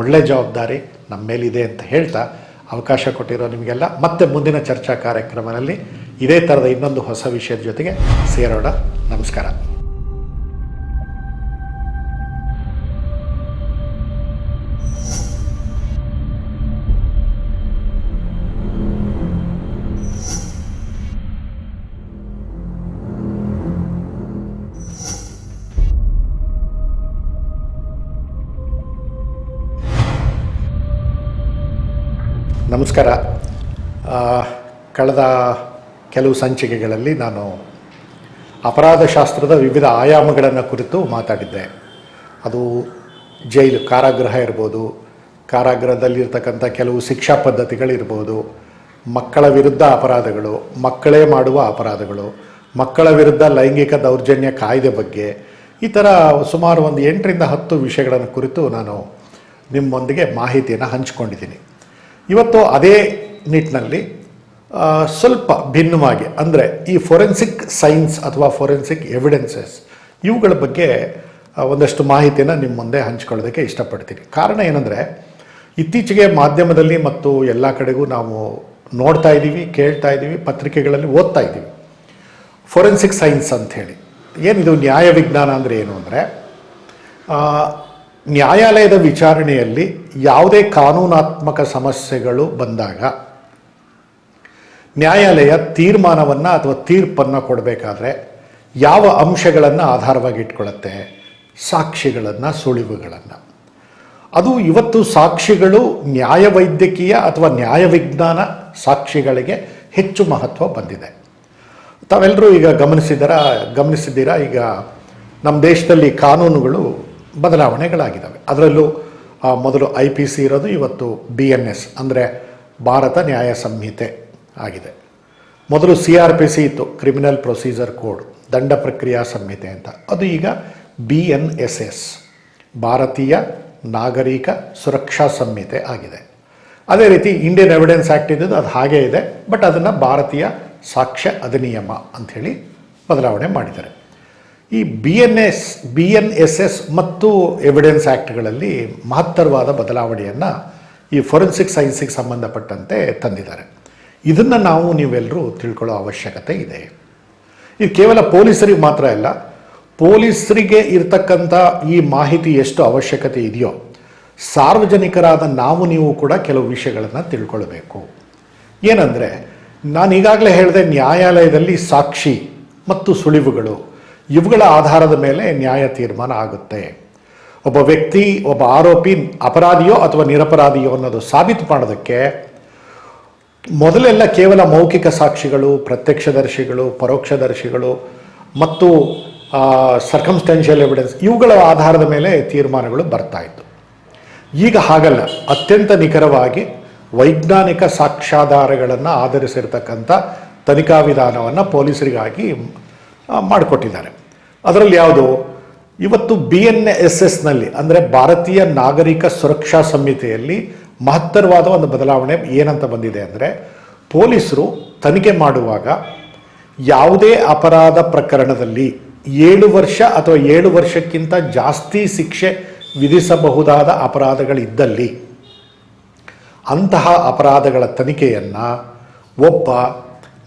ಒಳ್ಳೆಯ ಜವಾಬ್ದಾರಿ ನಮ್ಮ ಮೇಲಿದೆ ಅಂತ ಹೇಳ್ತಾ ಅವಕಾಶ ಕೊಟ್ಟಿರೋ ನಿಮಗೆಲ್ಲ ಮತ್ತೆ ಮುಂದಿನ ಚರ್ಚಾ ಕಾರ್ಯಕ್ರಮದಲ್ಲಿ ಇದೇ ಥರದ ಇನ್ನೊಂದು ಹೊಸ ವಿಷಯದ ಜೊತೆಗೆ ಸೇರೋಣ. ನಮಸ್ಕಾರ. ನಮಸ್ಕಾರ. ಕಳೆದ ಕೆಲವು ಸಂಚಿಕೆಗಳಲ್ಲಿ ನಾನು ಅಪರಾಧಶಾಸ್ತ್ರದ ವಿವಿಧ ಆಯಾಮಗಳನ್ನು ಕುರಿತು ಮಾತಾಡಿದ್ದೆ. ಅದು ಜೈಲು, ಕಾರಾಗೃಹ ಇರ್ಬೋದು, ಕಾರಾಗೃಹದಲ್ಲಿರ್ತಕ್ಕಂಥ ಕೆಲವು ಶಿಕ್ಷಾ ಪದ್ಧತಿಗಳಿರ್ಬೋದು, ಮಕ್ಕಳ ವಿರುದ್ಧ ಅಪರಾಧಗಳು, ಮಕ್ಕಳೇ ಮಾಡುವ ಅಪರಾಧಗಳು, ಮಕ್ಕಳ ವಿರುದ್ಧ ಲೈಂಗಿಕ ದೌರ್ಜನ್ಯ ಕಾಯ್ದೆ ಬಗ್ಗೆ, ಈ ಥರ ಸುಮಾರು ಒಂದು 8ರಿಂದ 10 ವಿಷಯಗಳನ್ನು ಕುರಿತು ನಾನು ನಿಮ್ಮೊಂದಿಗೆ ಮಾಹಿತಿಯನ್ನು ಹಂಚ್ಕೊಂಡಿದ್ದೀನಿ. ಇವತ್ತು ಅದೇ ನಿಟ್ಟಿನಲ್ಲಿ ಸ್ವಲ್ಪ ಭಿನ್ನವಾಗಿ, ಅಂದರೆ ಈ ಫೊರೆನ್ಸಿಕ್ ಸೈನ್ಸ್ ಅಥವಾ ಫೊರೆನ್ಸಿಕ್ ಎವಿಡೆನ್ಸಸ್ ಇವುಗಳ ಬಗ್ಗೆ ಒಂದಷ್ಟು ಮಾಹಿತಿಯನ್ನು ನಿಮ್ಮ ಮುಂದೆ ಹಂಚ್ಕೊಳ್ಳೋದಕ್ಕೆ ಇಷ್ಟಪಡ್ತೀನಿ. ಕಾರಣ ಏನಂದರೆ, ಇತ್ತೀಚೆಗೆ ಮಾಧ್ಯಮದಲ್ಲಿ ಮತ್ತು ಎಲ್ಲ ಕಡೆಗೂ ನಾವು ನೋಡ್ತಾ ಇದ್ದೀವಿ, ಕೇಳ್ತಾ ಇದ್ದೀವಿ, ಪತ್ರಿಕೆಗಳಲ್ಲಿ ಓದ್ತಾ ಇದ್ದೀವಿ, ಫೊರೆನ್ಸಿಕ್ ಸೈನ್ಸ್ ಅಂಥೇಳಿ. ಏನಿದು ನ್ಯಾಯ ವಿಜ್ಞಾನ ಅಂದರೆ ಏನು ಅಂದರೆ, ನ್ಯಾಯಾಲಯದ ವಿಚಾರಣೆಯಲ್ಲಿ ಯಾವುದೇ ಕಾನೂನಾತ್ಮಕ ಸಮಸ್ಯೆಗಳು ಬಂದಾಗ ನ್ಯಾಯಾಲಯ ತೀರ್ಮಾನವನ್ನು ಅಥವಾ ತೀರ್ಪನ್ನು ಕೊಡಬೇಕಾದ್ರೆ ಯಾವ ಅಂಶಗಳನ್ನು ಆಧಾರವಾಗಿ ಇಟ್ಕೊಳ್ಳುತ್ತೆ? ಸಾಕ್ಷಿಗಳನ್ನು, ಸುಳಿವುಗಳನ್ನು. ಅದು ಇವತ್ತು ಸಾಕ್ಷಿಗಳು ನ್ಯಾಯವೈದ್ಯಕೀಯ ಅಥವಾ ನ್ಯಾಯವಿಜ್ಞಾನ ಸಾಕ್ಷಿಗಳಿಗೆ ಹೆಚ್ಚು ಮಹತ್ವ ಬಂದಿದೆ. ತಾವೆಲ್ಲರೂ ಈಗ ಗಮನಿಸಿದ್ದೀರಾ, ಈಗ ನಮ್ಮ ದೇಶದಲ್ಲಿ ಕಾನೂನುಗಳು ಬದಲಾವಣೆಗಳಾಗಿದ್ದಾವೆ. ಅದರಲ್ಲೂ ಮೊದಲು IPC ಇರೋದು, ಇವತ್ತು BNS ಅಂದರೆ ಭಾರತ ನ್ಯಾಯ ಸಂಹಿತೆ ಆಗಿದೆ. ಮೊದಲು CRPC ಇತ್ತು, ಕ್ರಿಮಿನಲ್ ಪ್ರೊಸೀಜರ್ ಕೋಡ್, ದಂಡ ಪ್ರಕ್ರಿಯಾ ಸಂಹಿತೆ ಅಂತ. ಅದು ಈಗ BNSS, ಭಾರತೀಯ ನಾಗರಿಕ ಸುರಕ್ಷಾ ಸಂಹಿತೆ ಆಗಿದೆ. ಅದೇ ರೀತಿ ಇಂಡಿಯನ್ ಎವಿಡೆನ್ಸ್ ಆ್ಯಕ್ಟ್ ಇದ್ದದ್ದು ಅದು ಹಾಗೇ ಇದೆ, ಬಟ್ ಅದನ್ನು ಭಾರತೀಯ ಸಾಕ್ಷ್ಯ ಅಧಿನಿಯಮ ಅಂಥೇಳಿ ಬದಲಾವಣೆ ಮಾಡಿದ್ದಾರೆ. ಈ BNSS ಮತ್ತು ಎವಿಡೆನ್ಸ್ ಆ್ಯಕ್ಟ್ಗಳಲ್ಲಿ ಮಹತ್ತರವಾದ ಬದಲಾವಣೆಯನ್ನು ಈ ಫೊರೆನ್ಸಿಕ್ ಸೈನ್ಸಿಗೆ ಸಂಬಂಧಪಟ್ಟಂತೆ ತಂದಿದ್ದಾರೆ. ಇದನ್ನು ನೀವೆಲ್ಲರೂ ತಿಳ್ಕೊಳ್ಳೋ ಅವಶ್ಯಕತೆ ಇದೆ. ಇದು ಕೇವಲ ಪೊಲೀಸರಿಗೆ ಮಾತ್ರ ಇಲ್ಲ, ಪೊಲೀಸರಿಗೆ ಇರತಕ್ಕಂಥ ಈ ಮಾಹಿತಿ ಎಷ್ಟು ಅವಶ್ಯಕತೆ ಇದೆಯೋ, ಸಾರ್ವಜನಿಕರಾದ ನೀವು ಕೂಡ ಕೆಲವು ವಿಷಯಗಳನ್ನು ತಿಳ್ಕೊಳ್ಬೇಕು. ಏನಂದರೆ, ನಾನು ಈಗಾಗಲೇ ಹೇಳಿದೆ, ನ್ಯಾಯಾಲಯದಲ್ಲಿ ಸಾಕ್ಷಿ ಮತ್ತು ಸುಳಿವುಗಳು ಇವುಗಳ ಆಧಾರದ ಮೇಲೆ ನ್ಯಾಯ ತೀರ್ಮಾನ ಆಗುತ್ತೆ. ಒಬ್ಬ ವ್ಯಕ್ತಿ, ಒಬ್ಬ ಆರೋಪಿ ಅಪರಾಧಿಯೋ ಅಥವಾ ನಿರಪರಾಧಿಯೋ ಅನ್ನೋದು ಸಾಬೀತು ಮಾಡೋದಕ್ಕೆ ಮೊದಲೆಲ್ಲ ಕೇವಲ ಮೌಖಿಕ ಸಾಕ್ಷಿಗಳು, ಪ್ರತ್ಯಕ್ಷದರ್ಶಿಗಳು, ಪರೋಕ್ಷದರ್ಶಿಗಳು ಮತ್ತು ಸರ್ಕಮ್ಸ್ಟೆನ್ಷಿಯಲ್ ಎವಿಡೆನ್ಸ್ ಇವುಗಳ ಆಧಾರದ ಮೇಲೆ ತೀರ್ಮಾನಗಳು ಬರ್ತಾಯಿತ್ತು. ಈಗ ಹಾಗಲ್ಲ, ಅತ್ಯಂತ ನಿಖರವಾಗಿ ವೈಜ್ಞಾನಿಕ ಸಾಕ್ಷ್ಯಾಧಾರಗಳನ್ನು ಆಧರಿಸಿರ್ತಕ್ಕಂಥ ತನಿಖಾ ವಿಧಾನವನ್ನು ಪೊಲೀಸರಿಗಾಗಿ ಮಾಡಿಕೊಟ್ಟಿದ್ದಾರೆ. ಅದರಲ್ಲಿ ಯಾವುದು, ಇವತ್ತು BNSSನಲ್ಲಿ ಅಂದರೆ ಭಾರತೀಯ ನಾಗರಿಕ ಸುರಕ್ಷಾ ಸಂಹಿತೆಯಲ್ಲಿ ಮಹತ್ತರವಾದ ಒಂದು ಬದಲಾವಣೆ ಏನಂತ ಬಂದಿದೆ ಅಂದರೆ, ಪೊಲೀಸರು ತನಿಖೆ ಮಾಡುವಾಗ ಯಾವುದೇ ಅಪರಾಧ ಪ್ರಕರಣದಲ್ಲಿ 7 ವರ್ಷ ಅಥವಾ 7 ವರ್ಷಕ್ಕಿಂತ ಜಾಸ್ತಿ ಶಿಕ್ಷೆ ವಿಧಿಸಬಹುದಾದ ಅಪರಾಧಗಳಿದ್ದಲ್ಲಿ ಅಂತಹ ಅಪರಾಧಗಳ ತನಿಖೆಯನ್ನು ಒಬ್ಬ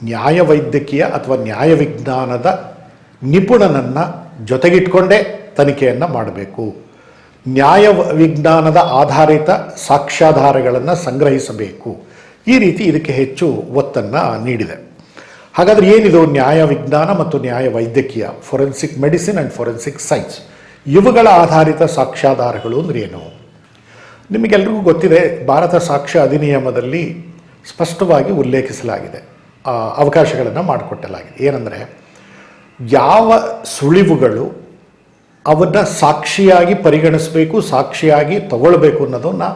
ನ್ಯಾಯವೈದ್ಯಕೀಯ ಅಥವಾ ನ್ಯಾಯವಿಜ್ಞಾನದ ನಿಪುಣನನ್ನು ಜೊತೆಗಿಟ್ಕೊಂಡೇ ತನಿಖೆಯನ್ನು ಮಾಡಬೇಕು. ನ್ಯಾಯವಿಜ್ಞಾನದ ಆಧಾರಿತ ಸಾಕ್ಷ್ಯಾಧಾರಗಳನ್ನು ಸಂಗ್ರಹಿಸಬೇಕು. ಈ ರೀತಿ ಇದಕ್ಕೆ ಹೆಚ್ಚು ಒತ್ತನ್ನು ನೀಡಿದೆ. ಹಾಗಾದರೆ ಏನಿದು ನ್ಯಾಯವಿಜ್ಞಾನ ಮತ್ತು ನ್ಯಾಯವೈದ್ಯಕೀಯ, forensic medicine and forensic science, ಇವುಗಳ ಆಧಾರಿತ ಸಾಕ್ಷ್ಯಾಧಾರಗಳು ಅಂದರೆ ಏನು? ನಿಮಗೆಲ್ರಿಗೂ ಗೊತ್ತಿದೆ, ಭಾರತ ಸಾಕ್ಷ್ಯ ಅಧಿನಿಯಮದಲ್ಲಿ ಸ್ಪಷ್ಟವಾಗಿ ಉಲ್ಲೇಖಿಸಲಾಗಿದೆ, ಅವಕಾಶಗಳನ್ನು ಮಾಡಿಕೊಟ್ಟಲಾಗಿದೆ. ಏನಂದರೆ, ಯಾವ ಸುಳಿವುಗಳು ಅವನ್ನು ಸಾಕ್ಷಿಯಾಗಿ ಪರಿಗಣಿಸಬೇಕು, ಸಾಕ್ಷಿಯಾಗಿ ತಗೊಳ್ಬೇಕು ಅನ್ನೋದನ್ನು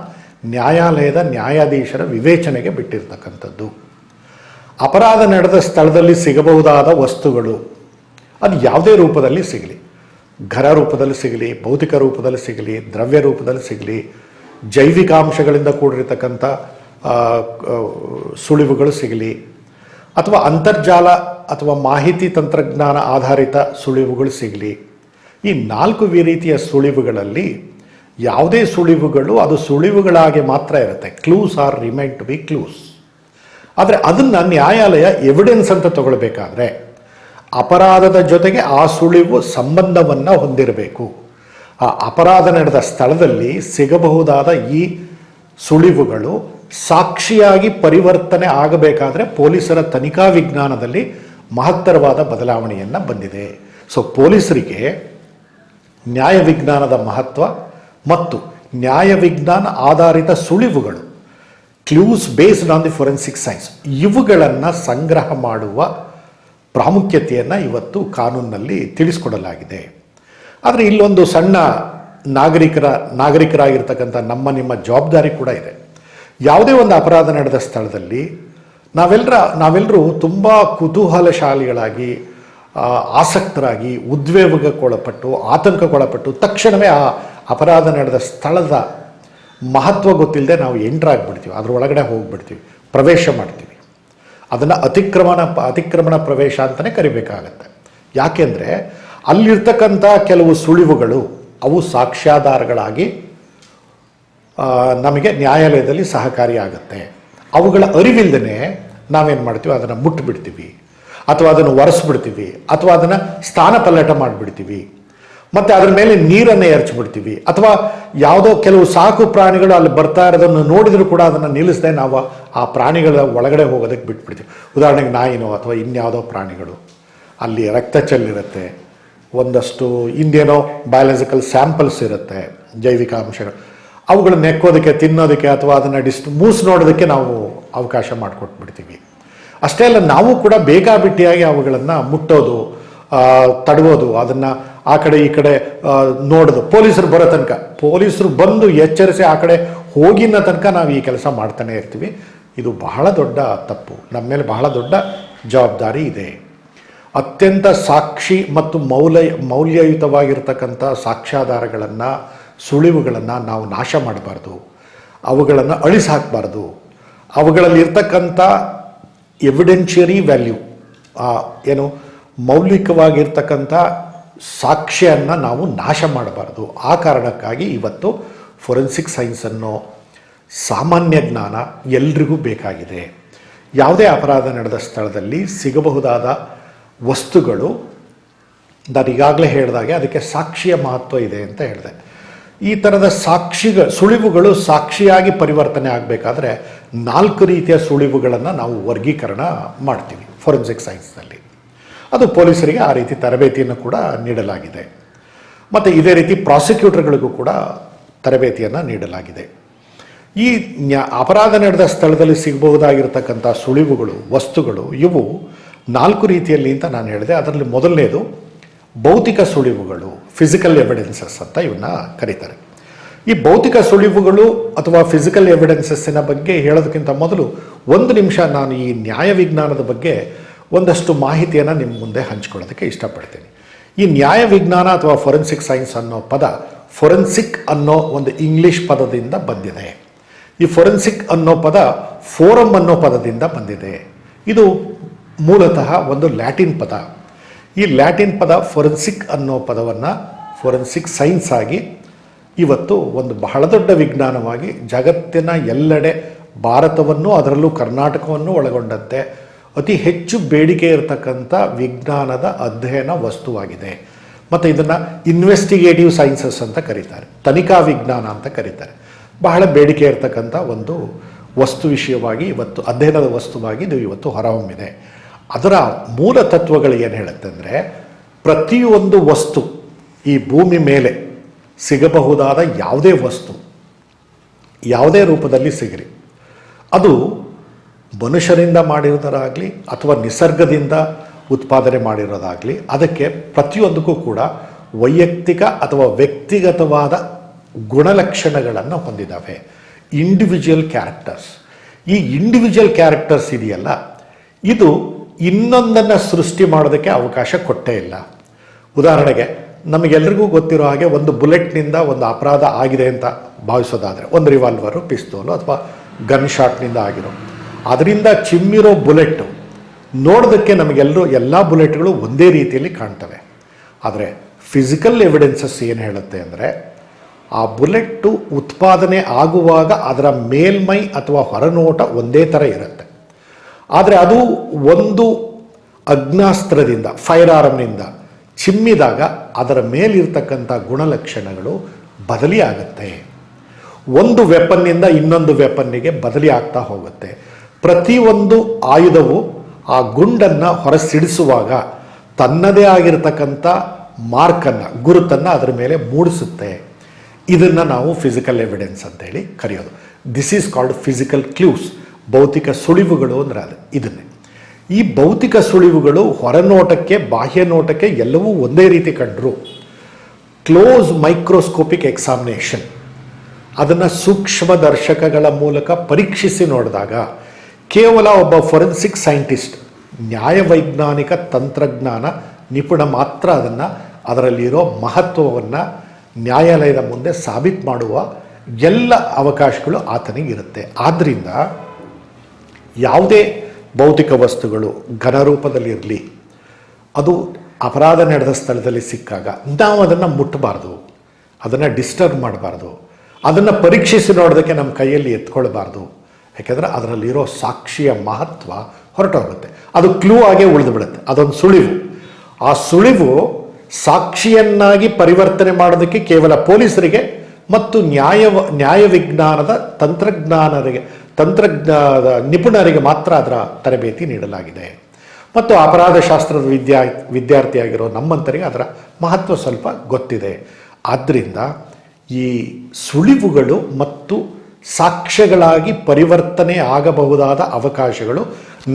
ನ್ಯಾಯಾಲಯದ ನ್ಯಾಯಾಧೀಶರ ವಿವೇಚನೆಗೆ ಬಿಟ್ಟಿರ್ತಕ್ಕಂಥದ್ದು. ಅಪರಾಧ ನಡೆದ ಸ್ಥಳದಲ್ಲಿ ಸಿಗಬಹುದಾದ ವಸ್ತುಗಳು, ಅದು ಯಾವುದೇ ರೂಪದಲ್ಲಿ ಸಿಗಲಿ, ಘರ ರೂಪದಲ್ಲಿ ಸಿಗಲಿ, ಭೌತಿಕ ರೂಪದಲ್ಲಿ ಸಿಗಲಿ, ದ್ರವ್ಯ ರೂಪದಲ್ಲಿ ಸಿಗಲಿ, ಜೈವಿಕಾಂಶಗಳಿಂದ ಕೂಡಿರತಕ್ಕಂಥ ಸುಳಿವುಗಳು ಸಿಗಲಿ, ಅಥವಾ ಅಂತರ್ಜಾಲ ಅಥವಾ ಮಾಹಿತಿ ತಂತ್ರಜ್ಞಾನ ಆಧಾರಿತ ಸುಳಿವುಗಳು ಸಿಗಲಿ. ಈ 4 ರೀತಿಯ ಸುಳಿವುಗಳಲ್ಲಿ ಯಾವುದೇ ಸುಳಿವುಗಳು ಅದು ಸುಳಿವುಗಳಾಗಿ ಮಾತ್ರ ಇರುತ್ತೆ. Clues are remain to be clues. ಆದರೆ ಅದನ್ನು ನ್ಯಾಯಾಲಯ ಎವಿಡೆನ್ಸ್ ಅಂತ ತಗೊಳ್ಬೇಕಾದ್ರೆ ಅಪರಾಧದ ಜೊತೆಗೆ ಆ ಸುಳಿವು ಸಂಬಂಧವನ್ನು ಹೊಂದಿರಬೇಕು. ಆ ಅಪರಾಧ ನಡೆದ ಸ್ಥಳದಲ್ಲಿ ಸಿಗಬಹುದಾದ ಈ ಸುಳಿವುಗಳು ಸಾಕ್ಷಿಯಾಗಿ ಪರಿವರ್ತನೆ ಆಗಬೇಕಾದ್ರೆ ಪೊಲೀಸರ ತನಿಖಾ ವಿಜ್ಞಾನದಲ್ಲಿ ಮಹತ್ತರವಾದ ಬದಲಾವಣೆಯನ್ನು ಬಂದಿದೆ. ಸೊ ಪೊಲೀಸರಿಗೆ ನ್ಯಾಯ ವಿಜ್ಞಾನದ ಮಹತ್ವ ಮತ್ತು ನ್ಯಾಯ ವಿಜ್ಞಾನ ಆಧಾರಿತ ಸುಳಿವುಗಳು, clues based on the forensic science, ಇವುಗಳನ್ನು ಸಂಗ್ರಹ ಮಾಡುವ ಪ್ರಾಮುಖ್ಯತೆಯನ್ನು ಇವತ್ತು ಕಾನೂನಿನಲ್ಲಿ ತಿಳಿಸ್ಕೊಡಲಾಗಿದೆ. ಆದರೆ ಇಲ್ಲೊಂದು ಸಣ್ಣ ನಾಗರಿಕರಾಗಿರ್ತಕ್ಕಂಥ ನಿಮ್ಮ ಜವಾಬ್ದಾರಿ ಕೂಡ ಇದೆ. ಯಾವುದೇ ಒಂದು ಅಪರಾಧ ನಡೆದ ಸ್ಥಳದಲ್ಲಿ ನಾವೆಲ್ಲರೂ ತುಂಬ ಕುತೂಹಲಶಾಲಿಗಳಾಗಿ, ಆಸಕ್ತರಾಗಿ, ಉದ್ವೇಗಕ್ಕೊಳಪಟ್ಟು, ಆತಂಕಕ್ಕೊಳಪಟ್ಟು ತಕ್ಷಣವೇ ಆ ಅಪರಾಧ ನಡೆದ ಸ್ಥಳದ ಮಹತ್ವ ಗೊತ್ತಿಲ್ಲದೆ ನಾವು ಎಂಟ್ರಾಗ್ಬಿಡ್ತೀವಿ, ಅದ್ರ ಒಳಗಡೆ ಹೋಗ್ಬಿಡ್ತೀವಿ, ಪ್ರವೇಶ ಮಾಡ್ತೀವಿ. ಅದನ್ನು ಅತಿಕ್ರಮಣ ಪ್ರವೇಶ ಅಂತಲೇ ಕರಿಬೇಕಾಗತ್ತೆ. ಯಾಕೆಂದರೆ ಅಲ್ಲಿರ್ತಕ್ಕಂಥ ಕೆಲವು ಸುಳಿವುಗಳು ಅವು ಸಾಕ್ಷ್ಯಾಧಾರಗಳಾಗಿ ನಮಗೆ ನ್ಯಾಯಾಲಯದಲ್ಲಿ ಸಹಕಾರಿಯಾಗುತ್ತೆ. ಅವುಗಳ ಅರಿವಿಲ್ಲದೇ ನಾವೇನು ಮಾಡ್ತೀವಿ, ಅದನ್ನು ಮುಟ್ಟಿಬಿಡ್ತೀವಿ, ಅಥವಾ ಅದನ್ನು ಒರೆಸ್ಬಿಡ್ತೀವಿ, ಅಥವಾ ಅದನ್ನು ಸ್ಥಾನ ಪಲ್ಲಟ ಮಾಡಿಬಿಡ್ತೀವಿ, ಮತ್ತು ಅದರ ಮೇಲೆ ನೀರನ್ನು ಎರಚಿಬಿಡ್ತೀವಿ, ಅಥವಾ ಯಾವುದೋ ಕೆಲವು ಸಾಕು ಪ್ರಾಣಿಗಳು ಅಲ್ಲಿ ಬರ್ತಾ ಇರೋದನ್ನು ನೋಡಿದರೂ ಕೂಡ ಅದನ್ನು ನಿಲ್ಲಿಸದೆ ನಾವು ಆ ಪ್ರಾಣಿಗಳ ಒಳಗಡೆ ಹೋಗೋದಕ್ಕೆ ಬಿಟ್ಬಿಡ್ತೀವಿ. ಉದಾಹರಣೆಗೆ ನಾಯಿನೋ ಅಥವಾ ಇನ್ಯಾವುದೋ ಪ್ರಾಣಿಗಳು, ಅಲ್ಲಿ ರಕ್ತ ಚೆಲ್ಲಿರುತ್ತೆ, ಒಂದಷ್ಟು ಇನ್ನೇನೋ ಬಯಾಲಜಿಕಲ್ ಸ್ಯಾಂಪಲ್ಸ್ ಇರುತ್ತೆ, ಜೈವಿಕ ಅಂಶಗಳು, ಅವುಗಳನ್ನ ನೆಕ್ಕೋದಕ್ಕೆ, ತಿನ್ನೋದಕ್ಕೆ, ಅಥವಾ ಅದನ್ನು ಮೂಸು ನೋಡೋದಕ್ಕೆ ನಾವು ಅವಕಾಶ ಮಾಡಿಕೊಟ್ಬಿಡ್ತೀವಿ. ಅಷ್ಟೇ ಅಲ್ಲ, ನಾವು ಕೂಡ ಬೇಕಾಬಿಟ್ಟಿಯಾಗಿ ಅವುಗಳನ್ನು ಮುಟ್ಟೋದು, ತಡವೋದು, ಅದನ್ನು ಆ ಕಡೆ ಈ ಕಡೆ ನೋಡೋದು. ಪೊಲೀಸರು ಬರೋ ತನಕ, ಪೊಲೀಸರು ಬಂದು ಎಚ್ಚರಿಸಿ ಆ ಕಡೆ ಹೋಗಿನ ತನಕ ನಾವು ಈ ಕೆಲಸ ಮಾಡ್ತಾನೆ ಇರ್ತೀವಿ. ಇದು ಬಹಳ ದೊಡ್ಡ ತಪ್ಪು. ನಮ್ಮ ಮೇಲೆ ಬಹಳ ದೊಡ್ಡ ಜವಾಬ್ದಾರಿ ಇದೆ. ಅತ್ಯಂತ ಸಾಕ್ಷಿ ಮತ್ತು ಮೌಲ್ಯಯುತವಾಗಿರ್ತಕ್ಕಂಥ ಸಾಕ್ಷ್ಯಾಧಾರಗಳನ್ನು, ಸುಳಿವುಗಳನ್ನು ನಾವು ನಾಶ ಮಾಡಬಾರ್ದು, ಅವುಗಳನ್ನು ಅಳಿಸಾಕಬಾರ್ದು. ಅವುಗಳಲ್ಲಿರ್ತಕ್ಕಂಥ ಎವಿಡೆನ್ಷಿಯರಿ ವ್ಯಾಲ್ಯೂ, ಏನು ಮೌಲಿಕವಾಗಿರ್ತಕ್ಕಂಥ ಸಾಕ್ಷ್ಯವನ್ನು ನಾವು ನಾಶ ಮಾಡಬಾರ್ದು. ಆ ಕಾರಣಕ್ಕಾಗಿ ಇವತ್ತು ಫೊರೆನ್ಸಿಕ್ ಸೈನ್ಸನ್ನು ಸಾಮಾನ್ಯ ಜ್ಞಾನ ಎಲ್ರಿಗೂ ಬೇಕಾಗಿದೆ. ಯಾವುದೇ ಅಪರಾಧ ನಡೆದ ಸ್ಥಳದಲ್ಲಿ ಸಿಗಬಹುದಾದ ವಸ್ತುಗಳು, ನಾನು ಈಗಾಗಲೇ ಹೇಳಿದಾಗೆ ಅದಕ್ಕೆ ಸಾಕ್ಷಿಯ ಮಹತ್ವ ಇದೆ ಅಂತ ಹೇಳಿದೆ. ಈ ಥರದ ಸುಳಿವುಗಳು ಸಾಕ್ಷಿಯಾಗಿ ಪರಿವರ್ತನೆ ಆಗಬೇಕಾದ್ರೆ 4 ರೀತಿಯ ಸುಳಿವುಗಳನ್ನು ನಾವು ವರ್ಗೀಕರಣ ಮಾಡ್ತೀವಿ ಫೊರೆನ್ಸಿಕ್ ಸೈನ್ಸ್ನಲ್ಲಿ. ಅದು ಪೊಲೀಸರಿಗೆ ಆ ರೀತಿ ತರಬೇತಿಯನ್ನು ಕೂಡ ನೀಡಲಾಗಿದೆ. ಮತ್ತು ಇದೇ ರೀತಿ ಪ್ರಾಸಿಕ್ಯೂಟರ್ಗಳಿಗೂ ಕೂಡ ತರಬೇತಿಯನ್ನು ನೀಡಲಾಗಿದೆ. ಈ ಅಪರಾಧ ನಡೆದ ಸ್ಥಳದಲ್ಲಿ ಸಿಗಬಹುದಾಗಿರ್ತಕ್ಕಂಥ ಸುಳಿವುಗಳು, ವಸ್ತುಗಳು, ಇವು 4 ರೀತಿಯಲ್ಲಿ ಅಂತ ನಾನು ಹೇಳಿದೆ. ಅದರಲ್ಲಿ ಮೊದಲನೇದು ಭೌತಿಕ ಸುಳಿವುಗಳು, ಫಿಸಿಕಲ್ ಎವಿಡೆನ್ಸಸ್ ಅಂತ ಇವನ್ನ ಕರೀತಾರೆ. ಈ ಭೌತಿಕ ಸುಳಿವುಗಳು ಅಥವಾ ಫಿಸಿಕಲ್ ಎವಿಡೆನ್ಸಸ್ಸಿನ ಬಗ್ಗೆ ಹೇಳೋದಕ್ಕಿಂತ ಮೊದಲು 1 ನಿಮಿಷ ನಾನು ಈ ನ್ಯಾಯ ವಿಜ್ಞಾನದ ಬಗ್ಗೆ ಒಂದಷ್ಟು ಮಾಹಿತಿಯನ್ನು ನಿಮ್ಮ ಮುಂದೆ ಹಂಚ್ಕೊಳ್ಳೋದಕ್ಕೆ ಇಷ್ಟಪಡ್ತೀನಿ. ಈ ನ್ಯಾಯ ವಿಜ್ಞಾನ ಅಥವಾ ಫೊರೆನ್ಸಿಕ್ ಸೈನ್ಸ್ ಅನ್ನೋ ಪದ ಫೊರೆನ್ಸಿಕ್ ಅನ್ನೋ ಒಂದು ಇಂಗ್ಲಿಷ್ ಪದದಿಂದ ಬಂದಿದೆ. ಈ ಫೊರೆನ್ಸಿಕ್ ಅನ್ನೋ ಪದ ಫೋರಮ್ ಅನ್ನೋ ಪದದಿಂದ ಬಂದಿದೆ. ಇದು ಮೂಲತಃ ಒಂದು ಲ್ಯಾಟಿನ್ ಪದ. ಈ ಲ್ಯಾಟಿನ್ ಪದ ಫೊರೆನ್ಸಿಕ್ ಅನ್ನೋ ಪದವನ್ನು ಫೊರೆನ್ಸಿಕ್ ಸೈನ್ಸ್ ಆಗಿ ಇವತ್ತು ಒಂದು ಬಹಳ ದೊಡ್ಡ ವಿಜ್ಞಾನವಾಗಿ ಜಗತ್ತಿನ ಎಲ್ಲೆಡೆ, ಭಾರತವನ್ನು ಅದರಲ್ಲೂ ಕರ್ನಾಟಕವನ್ನು ಒಳಗೊಂಡಂತೆ ಅತಿ ಹೆಚ್ಚು ಬೇಡಿಕೆ ಇರತಕ್ಕಂಥ ವಿಜ್ಞಾನದ ಅಧ್ಯಯನ ವಸ್ತುವಾಗಿದೆ. ಮತ್ತು ಇದನ್ನು ಇನ್ವೆಸ್ಟಿಗೇಟಿವ್ ಸೈನ್ಸಸ್ ಅಂತ ಕರೀತಾರೆ, ತನಿಖಾ ವಿಜ್ಞಾನ ಅಂತ ಕರೀತಾರೆ. ಬಹಳ ಬೇಡಿಕೆ ಇರತಕ್ಕಂಥ ಒಂದು ವಸ್ತು ವಿಷಯವಾಗಿ ಇವತ್ತು ಅಧ್ಯಯನದ ವಸ್ತುವಾಗಿ ಇದು ಇವತ್ತು ಹೊರಹೊಮ್ಮಿದೆ. ಅದರ ಮೂಲ ತತ್ವಗಳು ಏನು ಹೇಳುತ್ತೆ ಅಂದರೆ, ಪ್ರತಿಯೊಂದು ವಸ್ತು ಈ ಭೂಮಿ ಮೇಲೆ ಸಿಗಬಹುದಾದ ಯಾವುದೇ ವಸ್ತು, ಯಾವುದೇ ರೂಪದಲ್ಲಿ ಸಿಗಲಿ, ಅದು ಮನುಷ್ಯರಿಂದ ಮಾಡಿರೋದಾಗಲಿ ಅಥವಾ ನಿಸರ್ಗದಿಂದ ಉತ್ಪಾದನೆ ಮಾಡಿರೋದಾಗಲಿ, ಅದಕ್ಕೆ ಪ್ರತಿಯೊಂದಕ್ಕೂ ಕೂಡ ವೈಯಕ್ತಿಕ ಅಥವಾ ವ್ಯಕ್ತಿಗತವಾದ ಗುಣಲಕ್ಷಣಗಳನ್ನು ಹೊಂದಿದ್ದಾವೆ, ಇಂಡಿವಿಜುವಲ್ ಕ್ಯಾರೆಕ್ಟರ್ಸ್. ಈ ಇಂಡಿವಿಜುವಲ್ ಕ್ಯಾರೆಕ್ಟರ್ಸ್ ಇದೆಯಲ್ಲ, ಇದು ಇನ್ನೊಂದನ್ನು ಸೃಷ್ಟಿ ಮಾಡೋದಕ್ಕೆ ಅವಕಾಶ ಕೊಟ್ಟೇ ಇಲ್ಲ. ಉದಾಹರಣೆಗೆ ನಮಗೆಲ್ರಿಗೂ ಗೊತ್ತಿರೋ ಹಾಗೆ ಒಂದು ಬುಲೆಟ್ನಿಂದ ಒಂದು ಅಪರಾಧ ಆಗಿದೆ ಅಂತ ಭಾವಿಸೋದಾದರೆ, ಒಂದು ರಿವಾಲ್ವರು, ಪಿಸ್ತೂಲು ಅಥವಾ ಗನ್ ಶಾಟ್ನಿಂದ ಆಗಿರೋ, ಅದರಿಂದ ಚಿಮ್ಮಿರೋ ಬುಲೆಟ್ಟು ನೋಡೋದಕ್ಕೆ ನಮಗೆಲ್ಲರೂ ಎಲ್ಲ ಬುಲೆಟ್ಗಳು ಒಂದೇ ರೀತಿಯಲ್ಲಿ ಕಾಣ್ತವೆ. ಆದರೆ ಫಿಸಿಕಲ್ ಎವಿಡೆನ್ಸಸ್ ಏನು ಹೇಳುತ್ತೆ ಅಂದರೆ, ಆ ಬುಲೆಟ್ಟು ಉತ್ಪಾದನೆ ಆಗುವಾಗ ಅದರ ಮೇಲ್ಮೈ ಅಥವಾ ಹೊರನೋಟ ಒಂದೇ ಥರ ಇರುತ್ತೆ. ಆದರೆ ಅದು ಒಂದು ಅಗ್ನಾಸ್ತ್ರದಿಂದ, ಫೈರ್ ಆರ್ಮ್ನಿಂದ ಚಿಮ್ಮಿದಾಗ ಅದರ ಮೇಲಿರ್ತಕ್ಕಂಥ ಗುಣಲಕ್ಷಣಗಳು ಬದಲಿ ಆಗುತ್ತೆ. ಒಂದು ವೆಪನ್ನಿಂದ ಇನ್ನೊಂದು ವೆಪನ್ನಿಗೆ ಬದಲಿ ಆಗ್ತಾ ಹೋಗುತ್ತೆ. ಪ್ರತಿಯೊಂದು ಆಯುಧವು ಆ ಗುಂಡನ್ನು ಹೊರಸಿಡಿಸುವಾಗ ತನ್ನದೇ ಆಗಿರತಕ್ಕಂಥ ಮಾರ್ಕನ್ನು, ಗುರುತನ್ನು ಅದರ ಮೇಲೆ ಮೂಡಿಸುತ್ತೆ. ಇದನ್ನು ನಾವು ಫಿಸಿಕಲ್ ಎವಿಡೆನ್ಸ್ ಅಂತೇಳಿ ಕರೆಯೋದು. This is called physical clues. ಭೌತಿಕ ಸುಳಿವುಗಳು ಅಂದರೆ ಅದು ಇದನ್ನೇ. ಈ ಭೌತಿಕ ಸುಳಿವುಗಳು ಹೊರನೋಟಕ್ಕೆ, ಬಾಹ್ಯ ನೋಟಕ್ಕೆ ಎಲ್ಲವೂ ಒಂದೇ ರೀತಿ ಕಂಡರು. ಕ್ಲೋಸ್ ಮೈಕ್ರೋಸ್ಕೋಪಿಕ್ ಎಕ್ಸಾಮಿನೇಷನ್, ಅದನ್ನು ಸೂಕ್ಷ್ಮದರ್ಶಕಗಳ ಮೂಲಕ ಪರೀಕ್ಷಿಸಿ ನೋಡಿದಾಗ ಕೇವಲ ಒಬ್ಬ ಫೊರೆನ್ಸಿಕ್ ಸೈಂಟಿಸ್ಟ್, ನ್ಯಾಯವೈಜ್ಞಾನಿಕ ತಂತ್ರಜ್ಞಾನ ನಿಪುಣ ಮಾತ್ರ ಅದರಲ್ಲಿರೋ ಮಹತ್ವವನ್ನು ನ್ಯಾಯಾಲಯದ ಮುಂದೆ ಸಾಬೀತು ಮಾಡುವ ಎಲ್ಲ ಅವಕಾಶಗಳು ಆತನಿಗಿರುತ್ತೆ. ಆದ್ದರಿಂದ ಯಾವುದೇ ಭೌತಿಕ ವಸ್ತುಗಳು ಘನರೂಪದಲ್ಲಿರಲಿ, ಅದು ಅಪರಾಧ ನಡೆದ ಸ್ಥಳದಲ್ಲಿ ಸಿಕ್ಕಾಗ ನಾವು ಅದನ್ನು ಮುಟ್ಟಬಾರ್ದು, ಅದನ್ನು ಡಿಸ್ಟರ್ಬ್ ಮಾಡಬಾರ್ದು, ಅದನ್ನು ಪರೀಕ್ಷಿಸಿ ನೋಡೋದಕ್ಕೆ ನಮ್ಮ ಕೈಯಲ್ಲಿ ಎತ್ಕೊಳ್ಬಾರ್ದು. ಯಾಕೆಂದರೆ ಅದರಲ್ಲಿರೋ ಸಾಕ್ಷಿಯ ಮಹತ್ವ ಹೊರಟೋಗುತ್ತೆ. ಅದು ಕ್ಲೂ ಆಗೇ ಉಳಿದು ಬಿಡುತ್ತೆ. ಅದೊಂದು ಸುಳಿವು. ಆ ಸುಳಿವು ಸಾಕ್ಷಿಯನ್ನಾಗಿ ಪರಿವರ್ತನೆ ಮಾಡೋದಕ್ಕೆ ಕೇವಲ ಪೊಲೀಸರಿಗೆ ಮತ್ತು ನ್ಯಾಯವಿಜ್ಞಾನದ ತಂತ್ರಜ್ಞಾನದ ನಿಪುಣರಿಗೆ ಮಾತ್ರ ಅದರ ತರಬೇತಿ ನೀಡಲಾಗಿದೆ. ಮತ್ತು ಅಪರಾಧ ಶಾಸ್ತ್ರದ ವಿದ್ಯಾರ್ಥಿಯಾಗಿರೋ ನಮ್ಮಂತರಿಗೆ ಅದರ ಮಹತ್ವ ಸ್ವಲ್ಪ ಗೊತ್ತಿದೆ. ಆದ್ದರಿಂದ ಈ ಸುಳಿವುಗಳು ಮತ್ತು ಸಾಕ್ಷ್ಯಗಳಾಗಿ ಪರಿವರ್ತನೆ ಆಗಬಹುದಾದ ಅವಕಾಶಗಳು